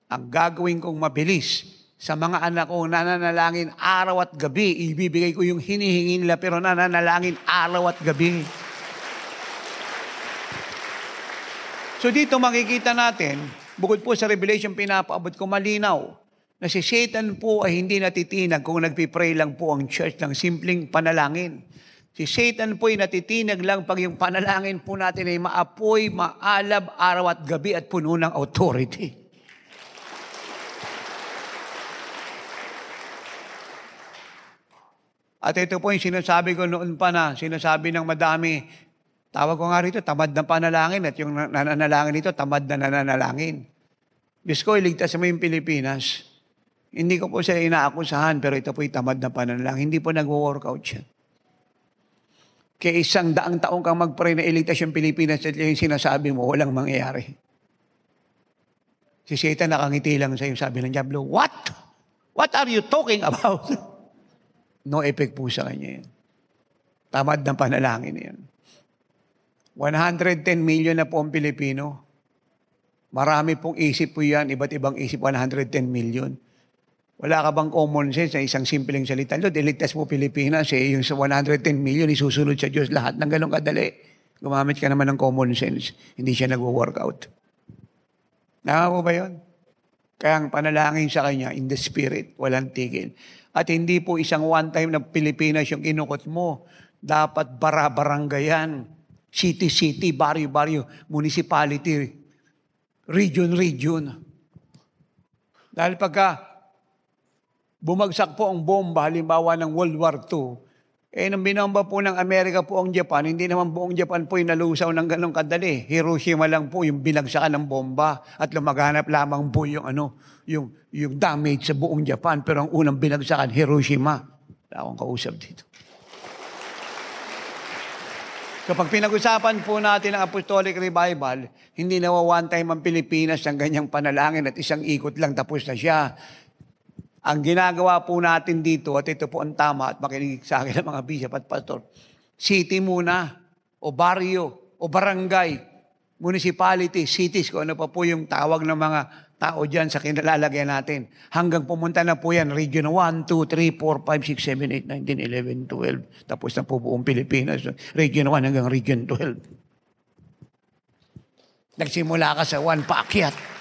ang gagawin kong mabilis sa mga anak kong nananalangin araw at gabi. Ibibigay ko yung hinihingi nila pero nananalangin araw at gabi. So dito makikita natin, bukod po sa Revelation pinapaabot ko malinaw, na si Satan po ay hindi natitinag kung nagpipray lang po ang church ng simpleng panalangin. Si Satan po ay natitinag lang pag yung panalangin po natin ay maapoy, maalab, araw at gabi at puno ng authority. At ito po yung sinasabi ko noon pa na, sinasabi ng madami, tawag ko nga rito, tamad na panalangin at yung nananalangin dito, tamad na nananalangin. Diyos ko, iligtas mo yung Pilipinas. Hindi ko po sila inaakusahan, pero ito po yung tamad na panalangin. Hindi po nag-workout siya. Kaya 100 taong kang mag-pray na iligtas yung Pilipinas at yung sinasabi mo, walang mangyayari. Si Satan nakangiti lang sa'yo, sabi ng Diablo, What? What are you talking about? No effect po sa kanya yan. Tamad ng panalangin yan. 110 million na po ang Pilipino. Marami pong isip po yan, iba't ibang isip, 110 million. Wala ka bang common sense na isang simpleng salita? Lord, iligtas mo Pilipinas, yung sa 110 million, isusunod sa Diyos lahat ng ganong kadali. Gumamit ka naman ng common sense. Hindi siya nag-workout. Tama po ba yun? Kaya ang panalangin sa Kanya, in the Spirit, walang tigil. At hindi po isang one time na Pilipinas yung inukot mo. Dapat bara-baranggayan, city-city, baryo-baryo, municipality, region-region. Dahil pagka bumagsak po ang bomba, halimbawa ng World War II, nang binomba po ng Amerika po ang Japan, hindi naman buong Japan po yung nalusaw ng ganong kadali. Hiroshima lang po yung binagsakan ng bomba at lumaganap lamang po yung damage sa buong Japan. Pero ang unang binagsakan, Hiroshima. Wala akong kausap dito. Kapag pinag-usapan po natin ang Apostolic Revival, hindi nawa one time ang Pilipinas ng ganyang panalangin at isang ikot lang tapos na siya. Ang ginagawa po natin dito, at ito po ang tama at makinig sa akin ng mga bishop at pastor, city muna, o baryo, o barangay, municipality, cities, kung ano pa po yung tawag ng mga tao dyan sa kinalalagyan natin. Hanggang pumunta na po yan, Region 1, 2, 3, 4, 5, 6, 7, 8, 9, 10, 11, 12. Tapos na po buong Pilipinas. Region 1 hanggang Region 12. Nagsimula ka sa 1, paakyat.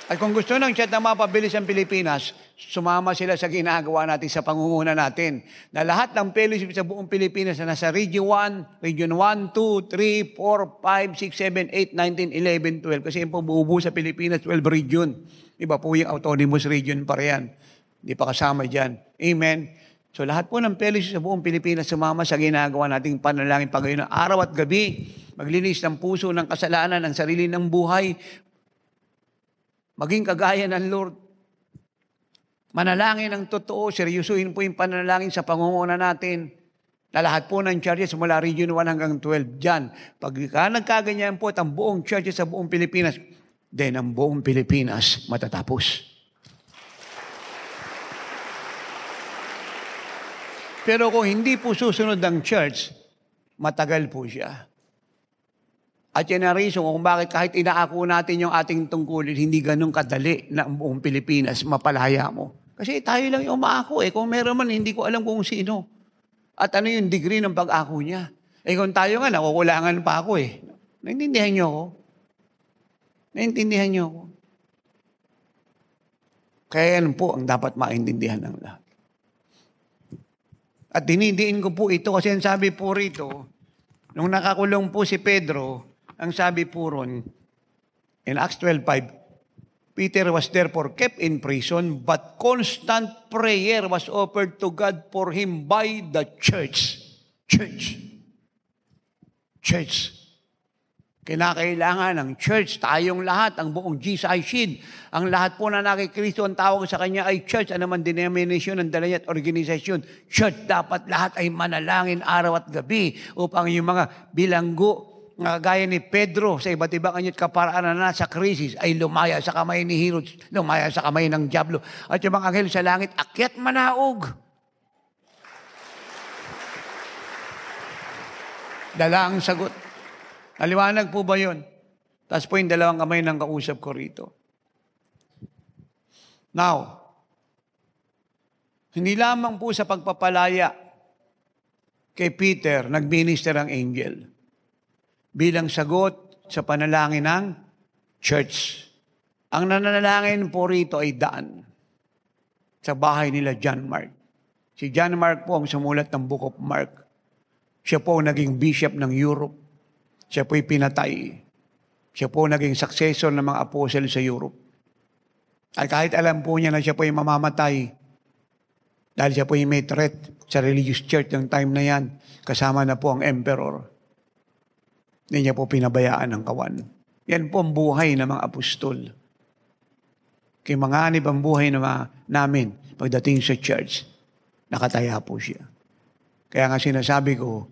At kung gusto ng chat na mapabilis ang Pilipinas, sumama sila sa ginagawa natin sa pangunguna natin. Na lahat ng fellowship sa buong Pilipinas na nasa Region 1, Region 1, 2, 3, 4, 5, 6, 7, 8, 9, 10, 11, 12. Kasi yung buubo sa Pilipinas, 12 region. Iba po yung autonomous region pa riyan. Hindi pa kasama dyan. Amen. So lahat po ng fellowship sa buong Pilipinas sumama sa ginagawa nating panalangin pagayon ng araw at gabi. Maglinis ng puso ng kasalanan, ng sarili ng buhay. Maging kagaya ng Lord. Manalangin ng totoo, seryosuhin po yung panalangin sa pangunguna natin. Na lahat po ng churches mula Region 1 hanggang 12 dyan. Pag nagkaganyan po at ang buong churches sa buong Pilipinas, then ang buong Pilipinas matatapos. Pero kung hindi po susunod ang church, matagal po siya. At yan ang reason kung bakit kahit inaako natin yung ating tungkulin, hindi ganun kadali na ang buong Pilipinas mapalaya mo. Kasi tayo lang yung umaako eh. Kung meron man, hindi ko alam kung sino. At ano yung degree ng pag-ako niya. Kung tayo nga, nakukulangan pa ako eh. Naintindihan niyo ako? Naintindihan niyo ako? Kaya yan po ang dapat maintindihan ng lahat. At dinidiin ko po ito kasi ang sabi po rito, nung nakakulong po si Pedro, ang sabi po ron, in Acts 12:5, Peter was therefore kept in prison, but constant prayer was offered to God for him by the church. Church. Kinakailangan ng church, tayong lahat, ang buong GCISID, ang lahat po na nakikristo, ang tawag sa kanya ay church, anuman denomination, ang dala niya at organisasyon. Church, dapat lahat ay manalangin araw at gabi upang yung mga bilanggo, gaya ni Pedro sa iba't ibang anyat kaparaan na nasa krisis ay lumaya sa kamay ni Herod, lumaya sa kamay ng Diablo. At yung mga anghel sa langit, akyat manaog. Dala ang sagot. Naliwanag po ba yun? Tapos po yung dalawang kamay ng kausap ko rito. Now, hindi lamang po sa pagpapalaya kay Peter, nag-minister ang angel. Bilang sagot sa panalangin ng church. Ang nananalangin po rito ay daan sa bahay nila John Mark. Si John Mark po ang sumulat ng Book of Mark. Siya po naging bishop ng Europe. Siya po'y pinatay. Siya po naging successor ng mga apostle sa Europe. At kahit alam po niya na siya po'y mamamatay, dahil siya po'y may threat sa religious church ng time na yan, kasama na po ang emperor. Hindi niya po pinabayaan ang kawan. Yan po ang buhay ng mga apostol. Kaya manganib ang buhay namin pagdating sa church, nakataya po siya. Kaya nga sinasabi ko,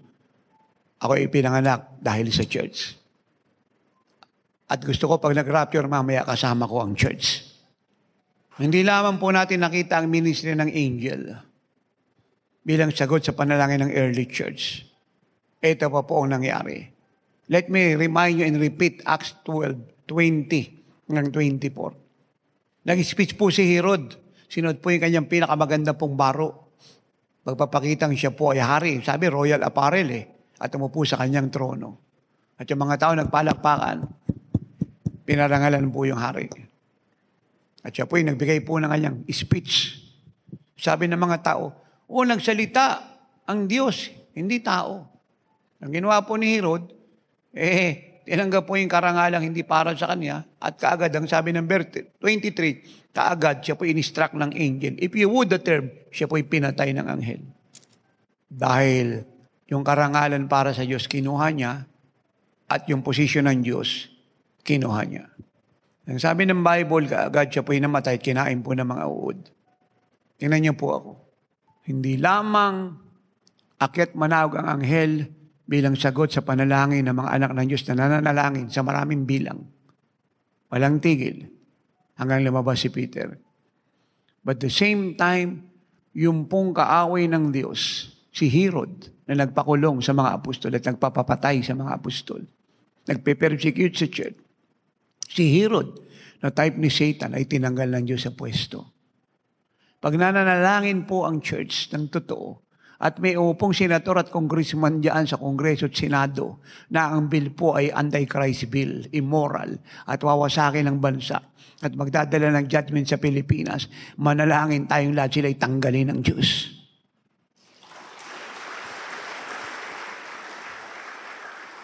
ako ay pinanganak dahil sa church. At gusto ko pag nag-rapture mamaya kasama ko ang church. Hindi lamang po natin nakita ang ministry ng angel bilang sagot sa panalangin ng early church. Ito pa po ang nangyari. Let me remind you and repeat Acts 12:20 hanggang 24. Nag-speech po si Herod sinuot po yung kanyang pinakamaganda pong baro. Pagpapakitang siya po ay hari. Sabi, royal apparel At umupo sa kanyang trono. At yung mga tao nagpalakpakan, pinarangalan po yung hari. At siya po yung nagbigay po ng kanyang speech. Sabi ng mga tao, nagsalita ang Diyos, hindi tao. Ang ginawa po ni Herod, tinanggap po yung karangalang hindi para sa kanya at kaagad, ang sabi ng verse 23, kaagad siya po in-instruct ng angel. If you would the term, siya po pinatay ng anghel. Dahil yung karangalan para sa Diyos, kinuha niya at yung posisyon ng Diyos, kinuha niya. Ang sabi ng Bible, kaagad siya po namatay at kinain po ng mga uod. Tingnan niyo po ako. Hindi lamang akyat manawag ang anghel bilang sagot sa panalangin ng mga anak ng Diyos na nananalangin sa maraming bilang. Walang tigil hanggang lumabas si Peter. But the same time, yung pong kaaway ng Diyos, si Herod, na nagpakulong sa mga apostol at nagpapapatay sa mga apostol, nagpe-persecute sa church. Si Herod, na type ni Satan, ay tinanggal ng Diyos sa pwesto. Pag nananalangin po ang church ng totoo, at may upong senator at congressman diyan sa Kongreso at Senado na ang bill po ay anti-Christ bill, immoral, at wawasakin ng bansa at magdadala ng judgment sa Pilipinas, manalangin tayong lahat sila ay tanggalin ng Diyos.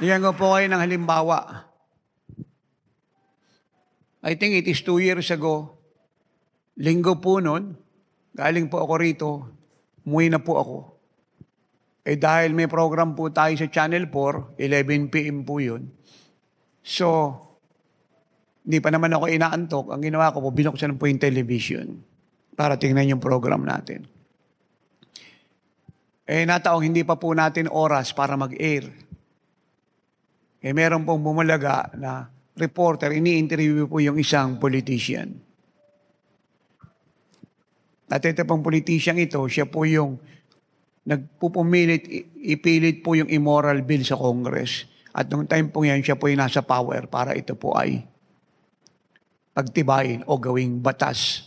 Bigyan ko po kayo ng halimbawa. I think it is 2 years ago, linggo po noon, galing po ako rito, umuwi na po ako. Dahil may program po tayo sa Channel 4, 11 p.m. po yun. So, hindi pa naman ako inaantok. Ang ginawa ko po, binuksan po yung television para tingnan yung program natin. Nataong hindi pa po natin oras para mag-air. Meron pong bumalaga na reporter, ini-interview po yung isang politician. At ito pong politician ito, siya po yung nagpupumilit, ipilit po yung immoral bill sa Congress. At nung time po yan, siya po yung nasa power para ito po ay pagtibayin o gawing batas.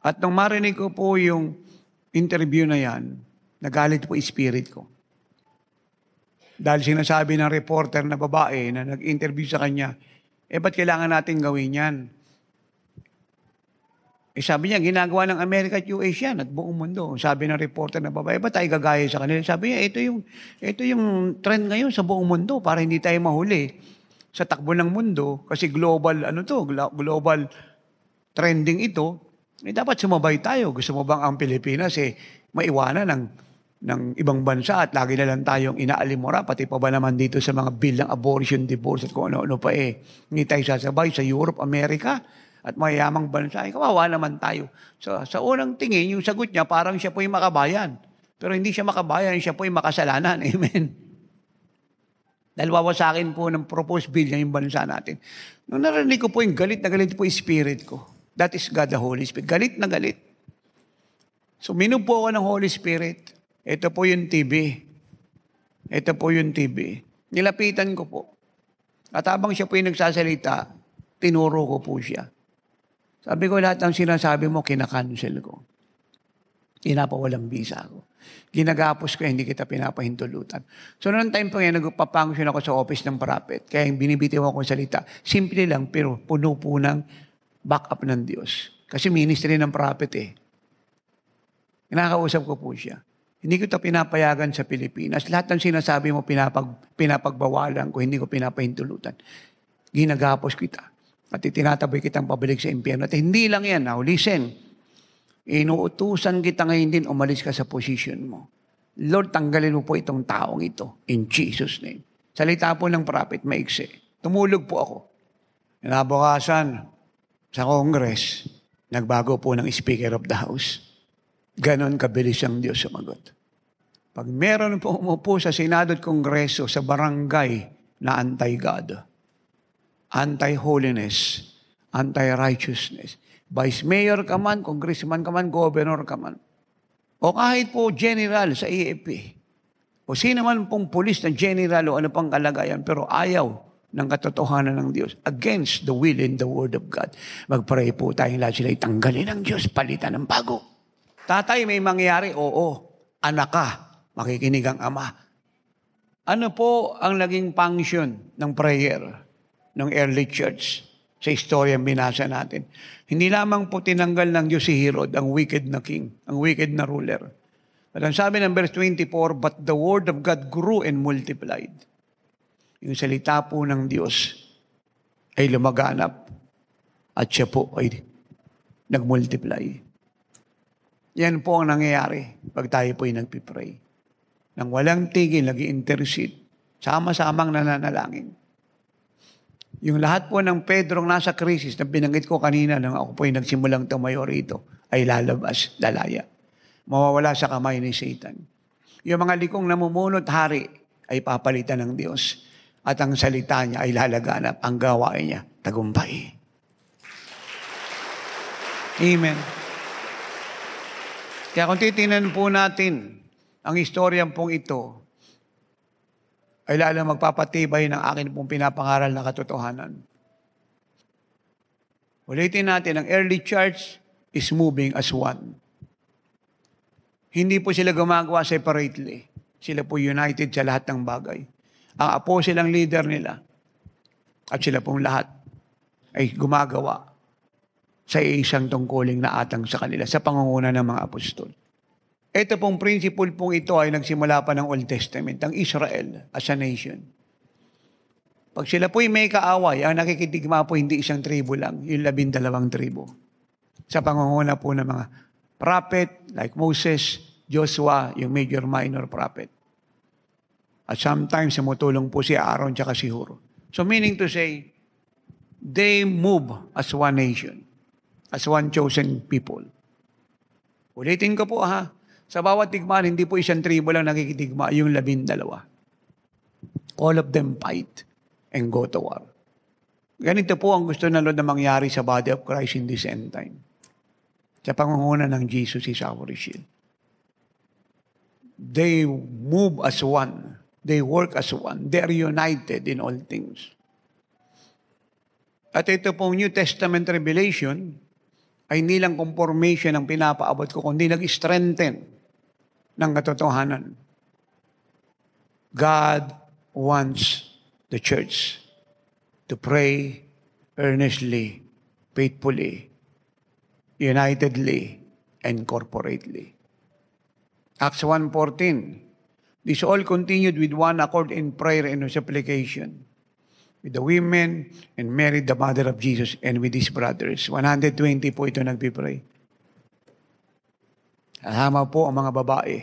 At nung marinig ko po yung interview na yan, nagalit po spirit ko. Dahil sinasabi ng reporter na babae na nag-interview sa kanya, ba't kailangan natin gawin yan? Sabi niya, ginagawa ng Amerika at US yan at buong mundo. Sabi ng reporter na babae, ba't tayo gagaya sa kanila? Sabi niya, ito yung trend ngayon sa buong mundo para hindi tayo mahuli sa takbo ng mundo. Kasi global trending ito. Dapat sumabay tayo. Gusto mo bang ang Pilipinas maiwanan ng ibang bansa at lagi na lang tayong inaalimura, pati pa ba naman dito sa mga bill ng abortion, divorce at kung ano-ano pa Hindi tayo sasabay sa Europe, Amerika, at mayamang bansa, kawawa naman tayo. So, sa unang tingin, yung sagot niya, parang siya po yung makabayan. Pero hindi siya makabayan, siya po yung makasalanan. Amen. Dahil wawasakin po ng proposed bill niya yung bansa natin. Nung narinig ko po yung galit na galit po yung spirit ko. That is God the Holy Spirit. Galit na galit. So, minum po ako ng Holy Spirit. Ito po yung TV. Ito po yung TV. Nilapitan ko po. At habang siya po yung nagsasalita, tinuro ko po siya. Sabi ko, lahat ng sinasabi mo, kinakancel ko. Pinapawalang visa ko. Ginagapos ko, hindi kita pinapahintulutan. So, noong time po yan, nagpapunction ako sa office ng prophet. Kaya binibitiw ako ng salita. Simple lang, pero puno po ng backup ng Diyos. Kasi ministry ng prophet Kinakausap ko po siya. Hindi ko ito pinapayagan sa Pilipinas. Lahat ng sinasabi mo, pinapagbawalan ko, hindi ko pinapahintulutan. Ginagapos kita. At itinataboy kitang pabalik sa impyerno. At hindi lang yan. Now, listen. Inuutusan kita ngayon din, umalis ka sa position mo. Lord, tanggalin mo po itong taong ito. In Jesus' name. Salita po ng prophet, maiksi. Tumulog po ako. Inabukasan sa Congress, nagbago po ng Speaker of the House. Ganon kabilis ang Diyos sumagot. Pag meron po umupo sa Senado at Kongreso sa barangay na anti-God, anti-holiness, anti-righteousness, vice mayor ka man, congressman ka man, governor ka man, o kahit po general sa AFP, o sino man pong pulis na general o ano pang kalagayan, pero ayaw ng katotohanan ng Diyos against the will and the word of God. Mag-pray po tayong lahat sila itanggalin ng Diyos, palitan ng bago. Tatay, may mangyayari? Oo. Anak ka, makikinig ang ama. Ano po ang naging function ng prayer ng early church sa istoryang binasa natin? Hindi lamang po tinanggal ng Diyos si Herod, ang wicked na king, ang wicked na ruler. But ang sabi ng verse 24, but the word of God grew and multiplied. Yung salita po ng Diyos ay lumaganap at siya po ay nagmultiply. Yan po ang nangyayari pag tayo po ay nagpipray. Nang walang tigil, nag-i-intercede, sama-samang nananalangin. Yung lahat po ng Pedrong nasa krisis na binanggit ko kanina nang ako po ay nagsimulang tumayo rito, ay lalabas, lalaya. Mawawala sa kamay ni Satan. Yung mga likong namumunot hari ay papalitan ng Diyos. At ang salita niya ay lalaganap. Ang gawain niya, tagumpay. Amen. Kaya kung titingnan po natin ang istoryang pong ito, ay lalo magpapatibay ng akin pong pinapangaral na katotohanan. Ulitin natin, ang early church is moving as one. Hindi po sila gumagawa separately. Sila po united sa lahat ng bagay. Ang apostle ang leader nila. At sila pong lahat ay gumagawa sa isang tungkuling na atang sa kanila, sa pangunguna ng mga apostol. Ito pong principle pong ito ay nagsimula pa ng Old Testament, ang Israel as a nation. Pag sila po'y may kaaway, ang nakikitigma po hindi isang tribo lang, yung 12 tribo. Sa pangunguna po ng mga prophet like Moses, Joshua, yung major minor prophet. At sometimes sumutulong po si Aaron at si Hur. So meaning to say, they move as one nation, as one chosen people. Ulitin ko po ha, sa bawat tigmaan, hindi po isang tribo lang nakikitigma, yung 12. All of them fight and go to war. Ganito po ang gusto na Lord na mangyari sa body of Christ in this end time. Sa pangunguna ng Jesus is our shield. They move as one. They work as one. They are united in all things. At ito pong New Testament revelation ay hindi lang confirmation ang pinapaabot ko, kundi nag-strengthen ng katotohanan. God wants the church to pray earnestly, faithfully, unitedly, and corporately. Acts 1:14. This all continued with one accord in prayer and supplication with the women and Mary, the mother of Jesus, and with his brothers. 120 po ito nagpipray. Kasama po ang mga babae,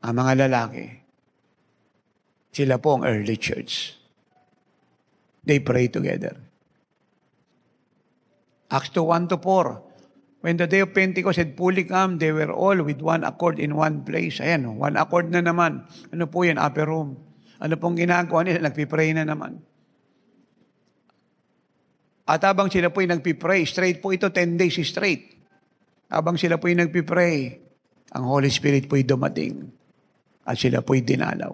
ang mga lalaki. Sila po ang early church. They pray together. Acts 2:1-4. When the day of Pentecost had fully come, they were all with one accord in one place. Ayan, one accord na naman. Ano po yan? Upper room. Ano pong ginagawa nila? Nagpipray na naman. At habang sila po'y nagpipray, straight po ito, 10 days straight. Habang sila po'y nagpipray, ang Holy Spirit po'y dumating. At sila po'y dinalaw.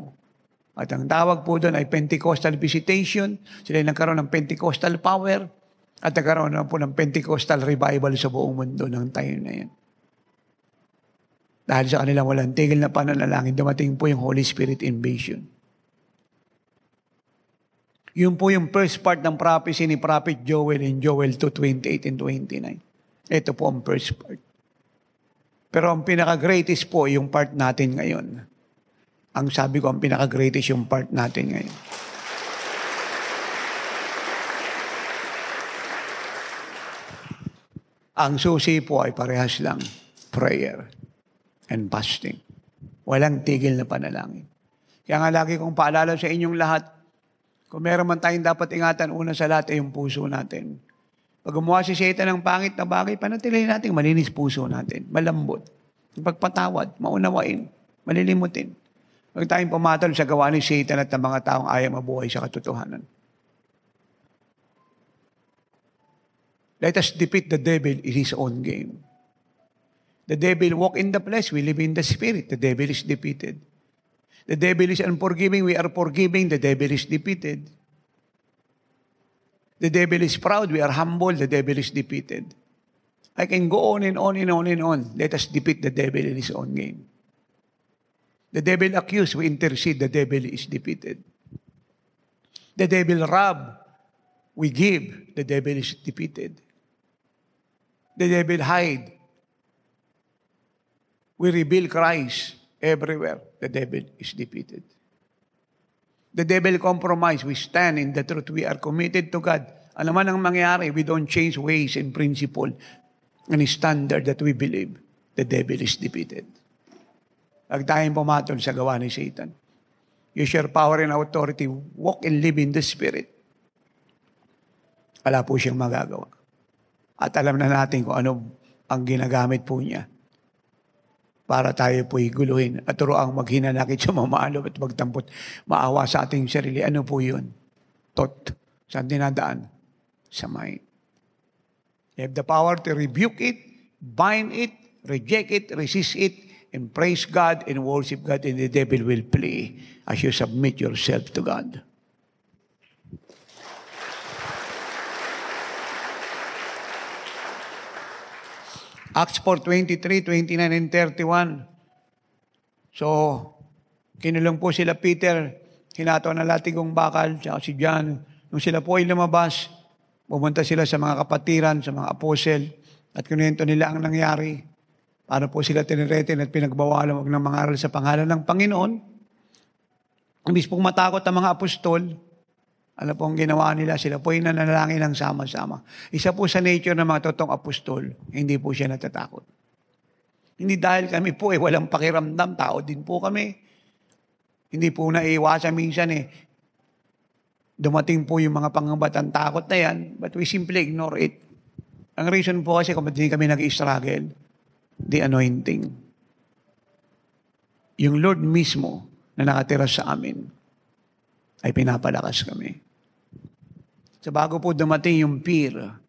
At ang tawag po doon ay Pentecostal visitation. Sila nagkaroon ng Pentecostal power. At nagkaroon na po ng Pentecostal revival sa buong mundo ng time na yan. Dahil sa kanilang walang tigil na pananalangin, dumating po yung Holy Spirit invasion. Yun po yung first part ng prophecy ni Prophet Joel in Joel 2:28 and 29. Ito po ang first part. Pero ang pinaka-greatest po yung part natin ngayon. Ang sabi ko, ang pinaka-greatest yung part natin ngayon. Ang susi po ay parehas lang, prayer and fasting. Walang tigil na panalangin. Kaya nga lagi kong paalala sa inyong lahat, kung meron man tayong dapat ingatan, una sa lahat ay yung puso natin. Pag gumawa si Satan ng pangit na bagay, panatilihin natin malinis puso natin, malambot, pagpatawad, maunawain, malilimutin. Huwag tayong pumatol sa gawa ni Satan at ng mga taong ayaw mabuhay sa katotohanan. Let us defeat the devil in his own game. The devil walk in the flesh, we live in the spirit. The devil is defeated. The devil is unforgiving, we are forgiving. The devil is defeated. The devil is proud. We are humble. The devil is defeated. I can go on and on and on and on. Let us defeat the devil in his own game. The devil accused, we intercede, the devil is defeated. The devil rob, we give, the devil is defeated. The devil hide, we reveal Christ everywhere, the devil is defeated. The devil compromise, we stand in the truth, we are committed to God. Ano man ang mangyari, we don't change ways and principle and standard that we believe, the devil is defeated. Huwag tayong pumatol sa gawa ni Satan. Use your power and authority. Walk and live in the Spirit. Wala po siyang magagawa. At alam na natin kung ano ang ginagamit po niya para tayo po'y guluhin at turoang maghinanakit sa mamalo at magtampot, maawa sa ating sarili. Ano po yun? Thought. Saan dinadaan? Sa mind. You have the power to rebuke it, bind it, reject it, resist it, and praise God and worship God, and the devil will flee as you submit yourself to God. Acts 4:23, 29, and 31. So, kinulong po sila Peter, hinato na latigong bakal, tsaka si John. Nung sila po ay lumabas, pumunta sila sa mga kapatiran, sa mga apostle, at kunento nila ang nangyari. Paano po sila tinireten at pinagbawalan wag ng mangaral sa pangalan ng Panginoon. Imbis pong matakot ang mga apostol, ano pong ginawa nila? Sila po ay nanalangin ng sama-sama. Isa po sa nature ng mga totoong apostol, hindi po siya natatakot. Hindi dahil kami po walang pakiramdam, tao din po kami. Hindi po naiiwasan minsan dumating po yung mga pangambatang takot na yan, but we simply ignore it. Ang reason po kasi kung hindi kami nag-struggle, the anointing. Yung Lord mismo na nakatira sa amin ay pinapalakas kami. So bago po dumating yung fear,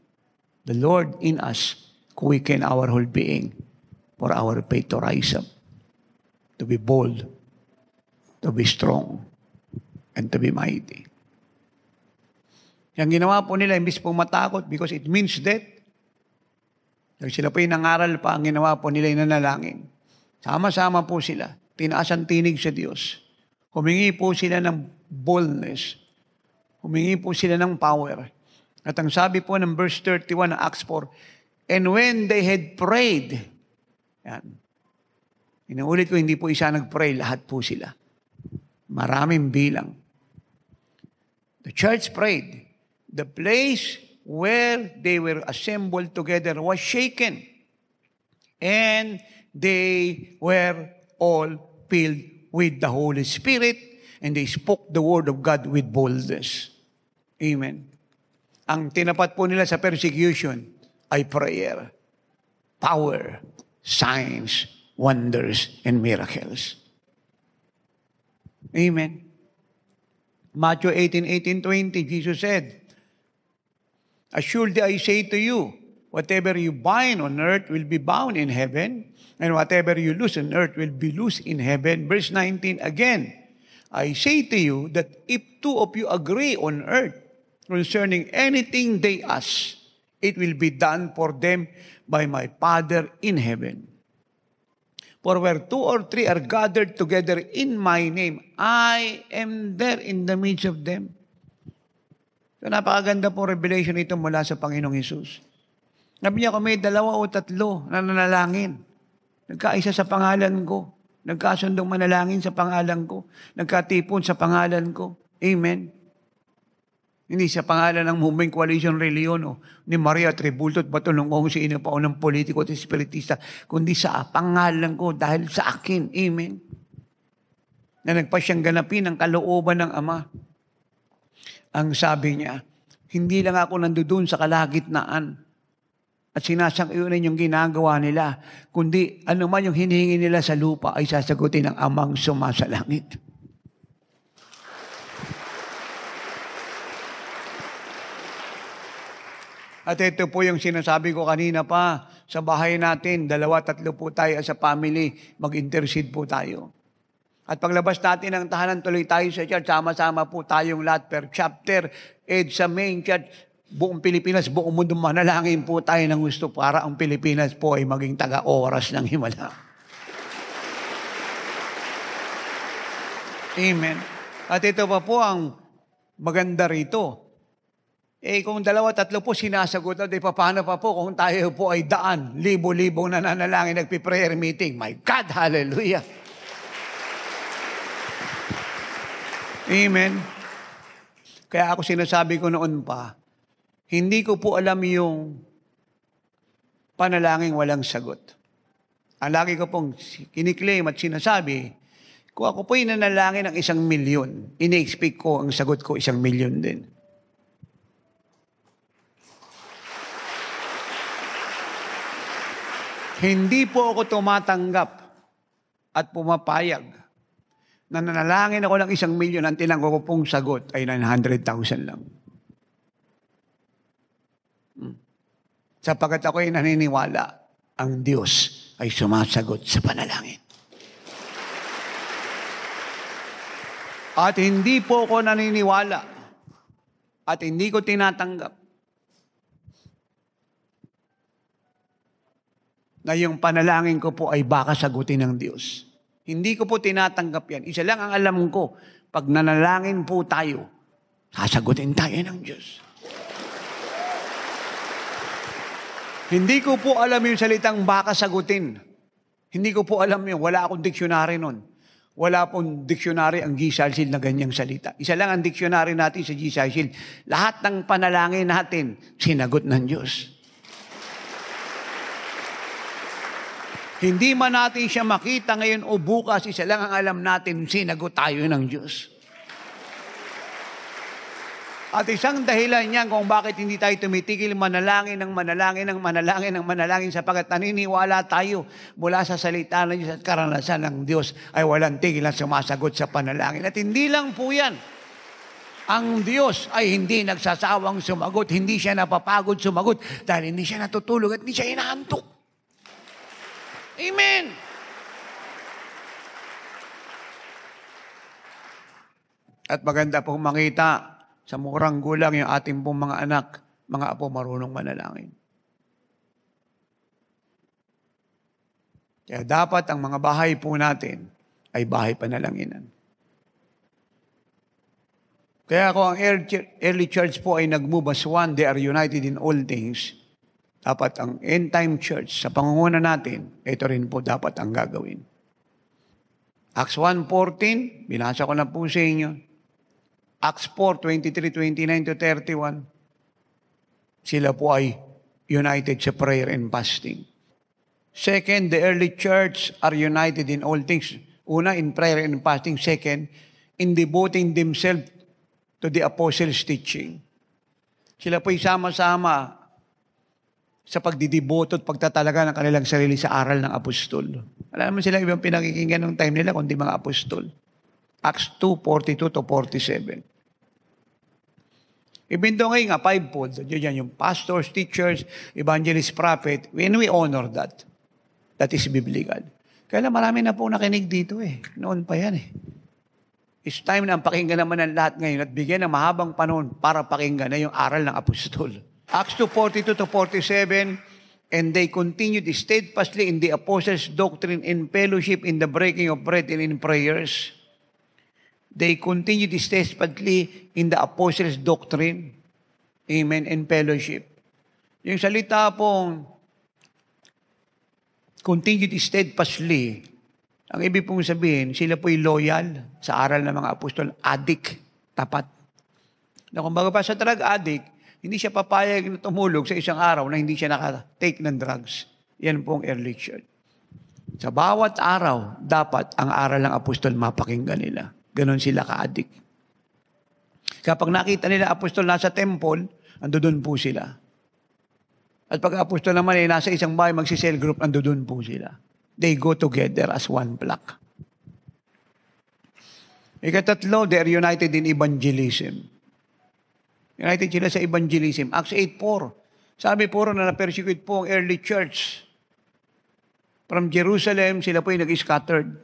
the Lord in us quicken our whole being for our faith to rise up, to be bold, to be strong, and to be mighty. Yung ginawa po nila, imbis pong matakot because it means death, nang sila po yung nangaral pa, ang ginawa po nila yung nanalangin. Sama-sama po sila. Tinaas ang tinig sa Diyos. Humingi po sila ng boldness. Humingi po sila ng power. At ang sabi po ng verse 31 ng Acts 4, and when they had prayed, yan. Inuulit ko, hindi po isa nag-pray, lahat po sila. Maraming bilang. The church prayed. The place where they were assembled together was shaken, and they were all filled with the Holy Spirit, and they spoke the word of God with boldness. Amen. Ang tinapat po nila sa persecution ay prayer, power, signs, wonders, and miracles. Amen. Matthew 18:20, Jesus said, assuredly I say to you, whatever you bind on earth will be bound in heaven, and whatever you loose on earth will be loosed in heaven. Verse 19 again, I say to you that if two of you agree on earth concerning anything they ask, it will be done for them by my Father in heaven. For where two or three are gathered together in my name, I am there in the midst of them. So napakaganda po revelation ito mula sa Panginoong Hesus. Sabi niya, kung may 2 o 3 na nanalangin, nagkaisa sa pangalan ko, nagkasundong manalangin sa pangalan ko, nagkatipon sa pangalan ko. Amen. Hindi sa pangalan ng Movement Coalition Religion o ni Maria Tribulto at Batulong kung sino pa o ng politiko at espiritista, kundi sa pangalan ko dahil sa akin. Amen. Na nagpasyang ganapin ang kalooban ng Ama. Ang sabi niya, hindi lang ako nandoon sa kalagitnaan at sinasang-iunin yung ginagawa nila, kundi ano man yung hinihingi nila sa lupa ay sasagutin ng Amang sumasalangit. At ito po yung sinasabi ko kanina pa, sa bahay natin, 2-3 po tayo as a family, mag-intercede po tayo. At paglabas natin ng tahanan, tuloy tayo sa church, sama-sama po tayong lahat per chapter, sa main church, buong Pilipinas, buong mundo, manalangin po tayo ng gusto para ang Pilipinas po ay maging taga-oras ng himala. Amen. At ito pa po ang maganda rito. Kung 2-3 po sinasagot, at paano pa po kung tayo po ay daan, libo-libong nananalangin, nagpi-prayer meeting. My God, hallelujah. Amen. Kaya ako sinasabi ko noon pa, hindi ko po alam yung panalangin walang sagot. Ang lagi ko pong kiniklaim at sinasabi, kung ako po'y nanalangin ng 1,000,000, ini-expect ko ang sagot ko 1,000,000 din. Hindi po ako tumatanggap at pumapayag na nanalangin ako ng 1,000,000, ang tinanggap ko pong sagot ay 900,000 lang. Sapagkat ako ay naniniwala, ang Diyos ay sumasagot sa panalangin. At hindi po ako naniniwala at hindi ko tinatanggap na yung panalangin ko po ay baka sagutin ng Diyos. Hindi ko po tinatanggap yan. Isa lang ang alam ko, pag nanalangin po tayo, sasagutin tayo ng Diyos. Hindi ko po alam yung salitang baka sagutin. Hindi ko po alam yun. Wala akong diksyonary nun. Wala pong diksyonary ang G-Salsil na ganyang salita. Isa lang ang diksyonary natin sa G-Salsil. Lahat ng panalangin natin, sinagot ng Diyos. Hindi man natin siya makita ngayon o bukas, isa lang ang alam natin, sinagot tayo ng Diyos. At isang dahilan niyan kung bakit hindi tayo tumitigil manalangin sapagkat naniniwala tayo mula sa salita ng Diyos at karanasan ng Diyos ay walang tigil na sumasagot sa panalangin. At hindi lang po yan. Ang Diyos ay hindi nagsasawang sumagot, hindi siya napapagod sumagot dahil hindi siya natutulog at hindi siya inaantok. Amen! At maganda pong makita sa murang gulang yung ating pong mga anak, mga apo marunong manalangin. Kaya dapat ang mga bahay po natin ay bahay panalanginan. Kaya kung ang early church po ay nag-move as one, they are united in all things, dapat ang end-time church, sa pangunguna natin, ito rin po dapat ang gagawin. Acts 1:14, binasa ko na po sa inyo. Acts 4:23-29-31, sila po ay united sa prayer and fasting. Second, the early church are united in all things. Una, in prayer and fasting. Second, in devoting themselves to the apostles' teaching. Sila po ay sama-sama sa pagdidiboto at pagtatalaga ng kanilang sarili sa aral ng apostol. Wala naman sila ibang pinakikinggan ng time nila kundi mga apostol. Acts 2:42-47. Even though ngayon nga, 5-fold, yan yung pastors, teachers, evangelists, prophet, when we honor that, that is biblical. Kaya marami na po nakinig dito Noon pa yan It's time na ang pakinggan naman ng lahat ngayon at bigyan ng mahabang panahon para pakinggan na yung aral ng apostol. Acts 2:42-47, and they continued steadfastly in the apostles' doctrine, in fellowship, in the breaking of bread, and in prayers. They continued steadfastly in the apostles' doctrine. Amen. And fellowship. Yung salita pong continued steadfastly, ang ibig pong sabihin, sila po'y loyal sa aral ng mga apostol, addict, tapat. Na kumbaga pa sa drug addict, hindi siya papayag na tumulog sa isang araw na hindi siya nakatake ng drugs. Yan pong early church. Sa bawat araw, dapat ang aral ng apostol mapakinggan nila. Ganon sila ka-addict. Kapag nakita nila apostol nasa temple, andun po sila. At pag apostol naman nasa isang bahay, magsisell group, andun po sila. They go together as one flock. Ikatatlo, they are united in evangelism. United sila sa evangelism. Acts 8:4. Sabi po na na-persecute po ang early church. From Jerusalem, sila po ay nag-scattered.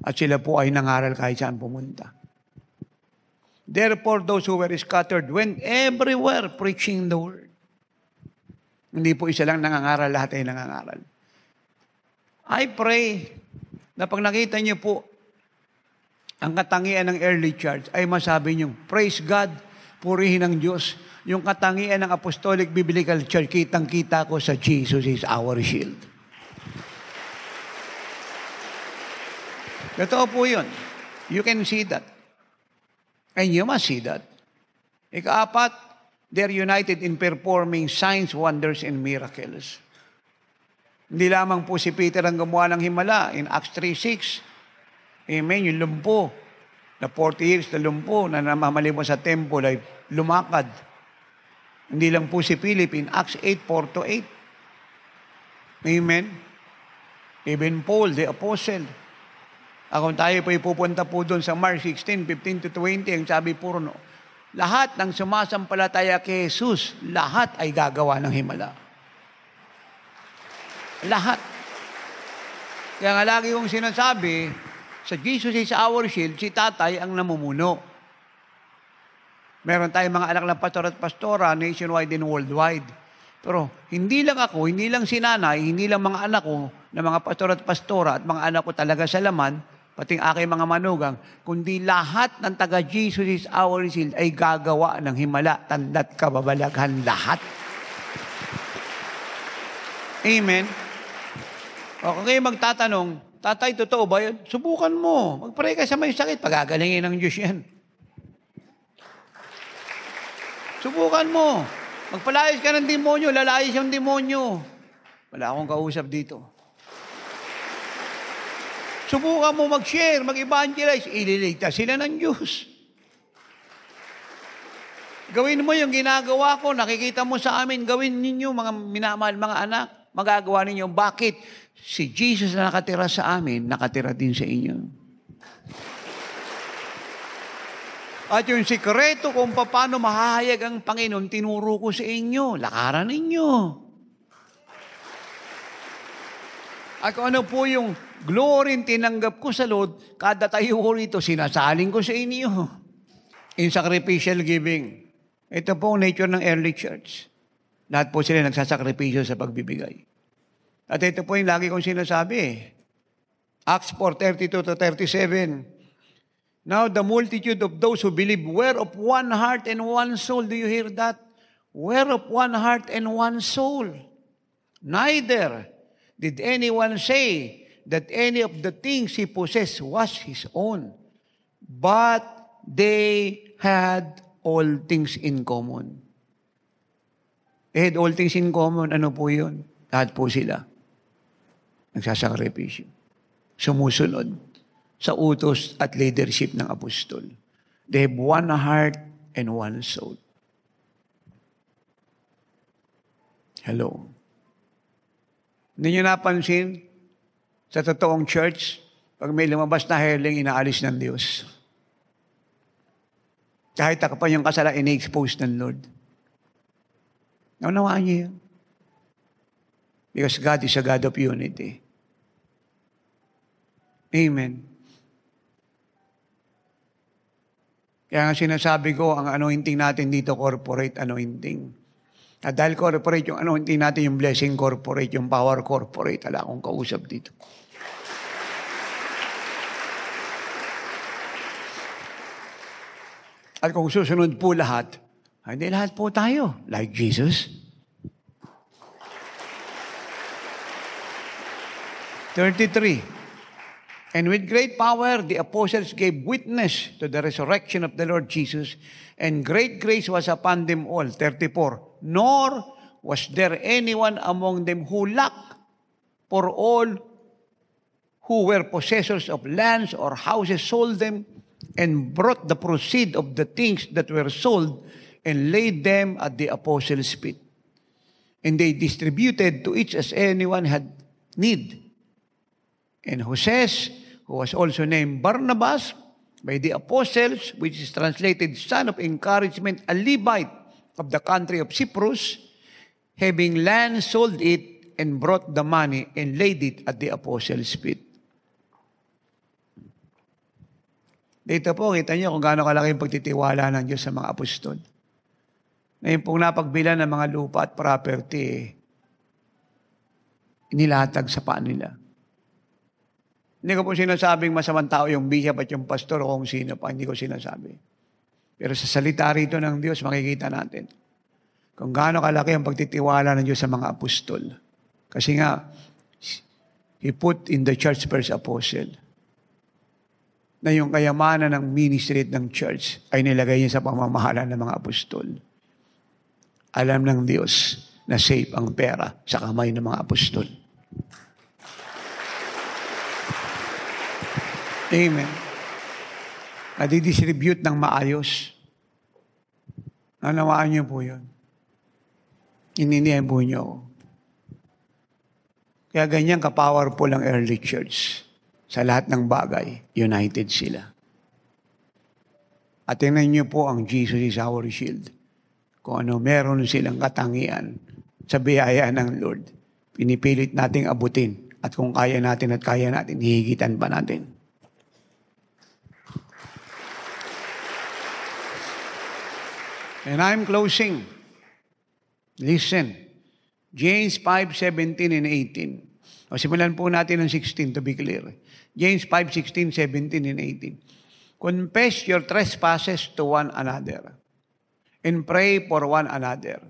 At sila po ay nangaral kahit saan pumunta. Therefore, those who were scattered went everywhere preaching the word. Hindi po isa lang nangangaral, lahat ay nangangaral. I pray na pag nakita niyo po ang katangian ng early church, ay masabi niyo, praise God, purihin ng Diyos. Yung katangian ng Apostolic Biblical Church, kitang-kita ko sa Jesus is our shield. Totoo po yun. You can see that. And you must see that. Ika-apat, they're united in performing signs, wonders, and miracles. Hindi lamang po si Peter ang gumawa ng himala in Acts 3:6. Amen, yung lumpo, na 40 years na lumpo, na namamalimos sa temple ay lumakad. Hindi lang po si Philip in Acts 8:4-8. Amen. Even Paul, the apostle. Kung tayo po ipupunta po doon sa Mark 16:15-20, ang sabi po ron, lahat ng sumasampalataya kay Jesus, lahat ay gagawa ng himala. Lahat. Kaya nga lagi kong sinasabi, sa Jesus is our shield, si tatay ang namumuno. Meron tayong mga anak ng pastor at pastora, nationwide and worldwide. Pero hindi lang ako, hindi lang si nanay, hindi lang mga anak ko, na mga pastor at pastora at mga anak ko talaga sa laman, pating aking mga manugang, kundi lahat ng taga Jesus is our shield ay gagawa ng himala, tanda't kababalaghan lahat. Amen. O kung kayo magtatanong, tatay, totoo ba yun? Subukan mo. Mag-pray ka sa may sakit. Pagagalingin ng Diyos yan. Subukan mo. Magpalayas ka ng demonyo. Lalayas yung demonyo. Wala akong kausap dito. Subukan mo mag-share, mag-evangelize. Ililigtas sila ng Diyos. Gawin mo yung ginagawa ko. Nakikita mo sa amin. Gawin ninyo, mga minamahal, mga anak. Magagawa ninyo. Bakit? Si Jesus na nakatira sa amin, nakatira din sa inyo. At yung sikreto kung paano mahahayag ang Panginoon, tinuro ko sa inyo. Lakaran ninyo. At kung ano po yung glory tinanggap ko sa Lord, kada tayo ko rito, sinasaling ko sa inyo. In sacrificial giving. Ito po ang nature ng early church. Lahat po sila nagsasakripisyo sa pagbibigay. At ito po yung lagi kong sinasabi. Acts 4:32-37. Now the multitude of those who believe were of one heart and one soul. Do you hear that? Were of one heart and one soul. Neither did anyone say that any of the things he possessed was his own, but they had all things in common. They had all things in common. Ano po yun? Lahat po sila nagsasakripisyo. Sumusunod sa utos at leadership ng apostol. They have one heart and one soul. Hello. Hindi nyo napansin sa totoong church, pag may lumabas na hireling, inaalis ng Diyos. Kahit pa yung kasala, ina-expose ng Lord. Naunawaan niyo yun? Because God is a God of unity. Amen. Kaya nga sinasabi ko, ang anointing natin dito, corporate anointing. At dahil corporate yung anointing natin, yung blessing corporate, yung power corporate, wala akong kausap dito. At kung susunod po lahat, hindi lahat po tayo, like Jesus. 33. And with great power, the apostles gave witness to the resurrection of the Lord Jesus, and great grace was upon them all. 34. Nor was there anyone among them who lacked, for all who were possessors of lands or houses sold them, and brought the proceeds of the things that were sold, and laid them at the apostles' feet. And they distributed to each as anyone had need. And Joses, who was also named Barnabas by the apostles, which is translated son of encouragement, a Levite of the country of Cyprus, having land, sold it, and brought the money, and laid it at the apostles' feet. Dito po, kita niyo kung gaano kalaki yung pagtitiwala ng Diyos sa mga apostol. Ngayon pong napagbilan ng mga lupa at property, inilatag sa paan nila. Hindi ko po sinasabing masamang tao yung bishop at yung pastor o kung sino pa, hindi ko sinasabi. Pero sa salita rito ng Diyos, makikita natin kung gaano kalaki ang pagtitiwala ng Diyos sa mga apostol. Kasi nga, He put in the church first apostle na yung kayamanan ng ministry ng church ay nilagay niya sa pamamahala ng mga apostol. Alam ng Diyos na safe ang pera sa kamay ng mga apostol. Amen. Nadidistribute ng maayos. Nanawaan niyo po yun. Inindihan po niyo ako. Kaya ganyan ka-powerful ang early church. Sa lahat ng bagay, united sila. At tingnan niyo po ang Jesus is our shield. Kung ano meron silang katangian sa biyaya ng Lord, pinipilit nating abutin. At kung kaya natin, hihigitan pa natin. And I'm closing. Listen. James 5:17 and 18. O simulan po natin ng 16 to be clear. James 5:16, 17 and 18. Confess your trespasses to one another and pray for one another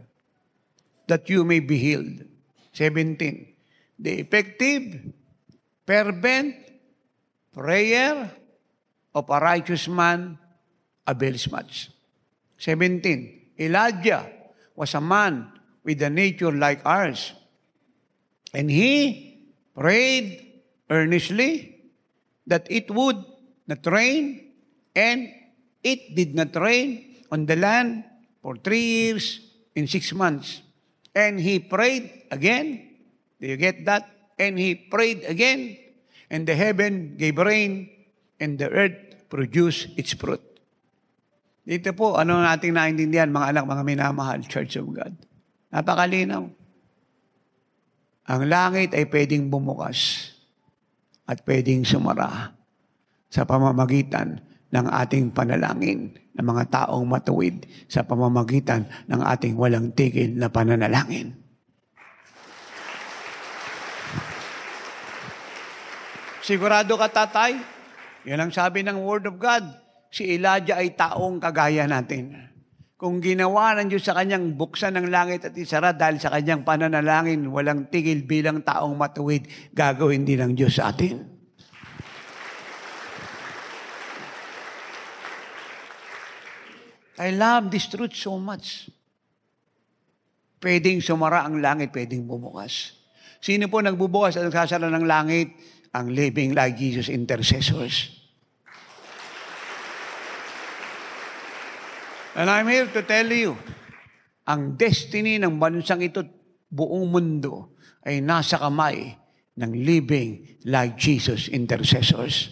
that you may be healed. 17. The effective, fervent prayer of a righteous man avails much. 17. Elijah was a man with a nature like ours, and he prayed earnestly that it would not rain, and it did not rain on the land for 3 years and 6 months. And he prayed again. Do you get that? And he prayed again, and the heaven gave rain, and the earth produced its fruit. Dito po, ano nating naintindihan, mga anak, mga minamahal, Church of God? Napakalinaw. Ang langit ay pwedeng bumukas at pwedeng sumara sa pamamagitan ng ating panalangin ng mga taong matuwid, sa pamamagitan ng ating walang tigil na pananalangin. Sigurado ka, tatay? Yan ang sabi ng Word of God. Si Elijah ay taong kagaya natin. Kung ginawa ng Diyos sa kanyang buksan ng langit at isara dahil sa kanyang pananalangin, walang tigil bilang taong matuwid, gagawin din ng Diyos sa atin. I love this truth so much. Pwedeng sumara ang langit, pwedeng bumukas. Sino po nagbubukas at nagsasara ng langit? Ang living like Jesus intercessors. And I'm here to tell you, ang destiny ng bansang ito, buong mundo, ay nasa kamay ng living like Jesus intercessors.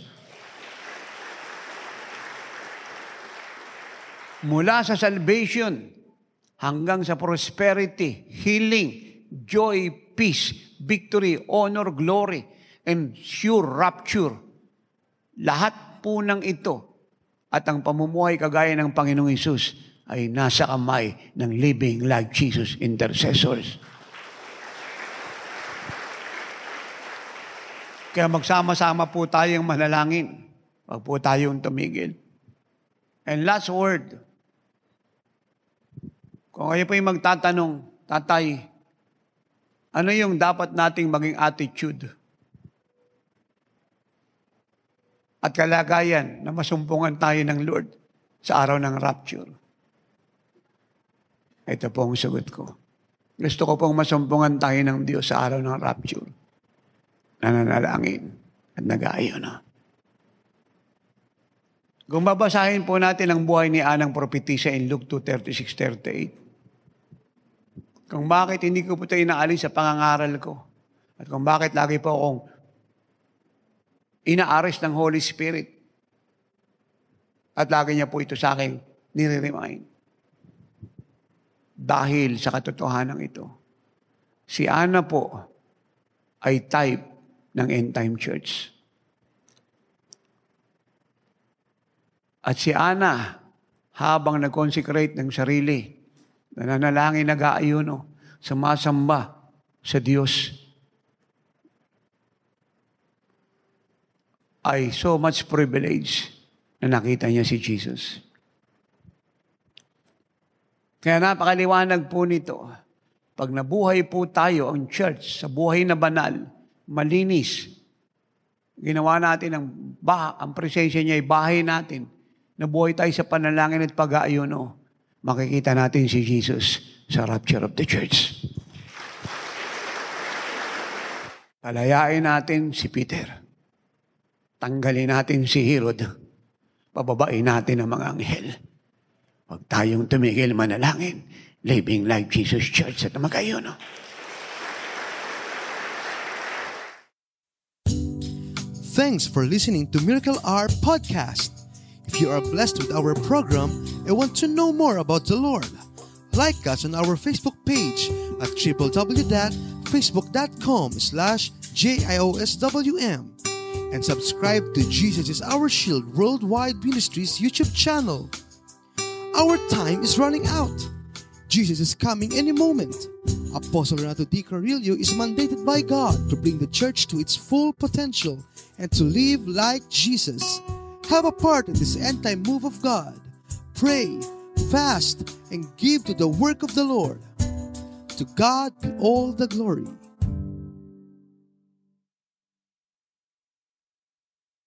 Mula sa salvation hanggang sa prosperity, healing, joy, peace, victory, honor, glory, and sure rapture. Lahat po ng ito at ang pamumuhay kagaya ng Panginoong Hesus ay nasa kamay ng living like Jesus intercessors. Kaya magsama-sama po tayong manalangin. Huwag po tayong tumigil. And last word, kung kayo po yung magtatanong, tatay, ano yung dapat nating maging attitude at kalagayan na masumpungan tayo ng Lord sa araw ng rapture? Ito po ang sagot ko. Gusto ko pong masumpungan tayo ng Diyos sa araw ng rapture. Nananalangin at nag-aayon na. Kung babasahin po natin ang buhay ni Anang propetisa in Luke 2:36-38, kung bakit hindi ko po ito inaalis sa pangangaral ko, at kung bakit lagi po akong inaaris ng Holy Spirit. At lagi niya po ito sa akin nire-remind. Dahil sa katotohanan ito, si Ana po ay type ng end time church. At si Ana, habang nag-consecrate ng sarili, nananalangin, nag-aayuno, sumasamba sa Diyos, ay so much privilege na nakita niya si Jesus. Kaya napakaliwanag po nito. Pag nabuhay po tayo, ang church, sa buhay na banal, malinis, ginawa natin ang presensya niya ay bahay natin, nabuhay tayo sa panalangin at pag-aayuno, makikita natin si Jesus sa rapture of the church. Palayain natin si Peter. Tanggalin natin si Herod. Pababain natin ang mga anghel. Huwag tayong tumigil manalangin. Living Life Jesus Church at mag-ayuno. Thanks for listening to Miracle Hour Podcast. If you are blessed with our program and want to know more about the Lord, like us on our Facebook page at www.facebook.com/JIOSWM and subscribe to Jesus is Our Shield Worldwide Ministries YouTube channel. Our time is running out. Jesus is coming any moment. Apostle Renato D. Carrillo is mandated by God to bring the church to its full potential and to live like Jesus. Have a part in this end-time move of God. Pray, fast, and give to the work of the Lord. To God be all the glory.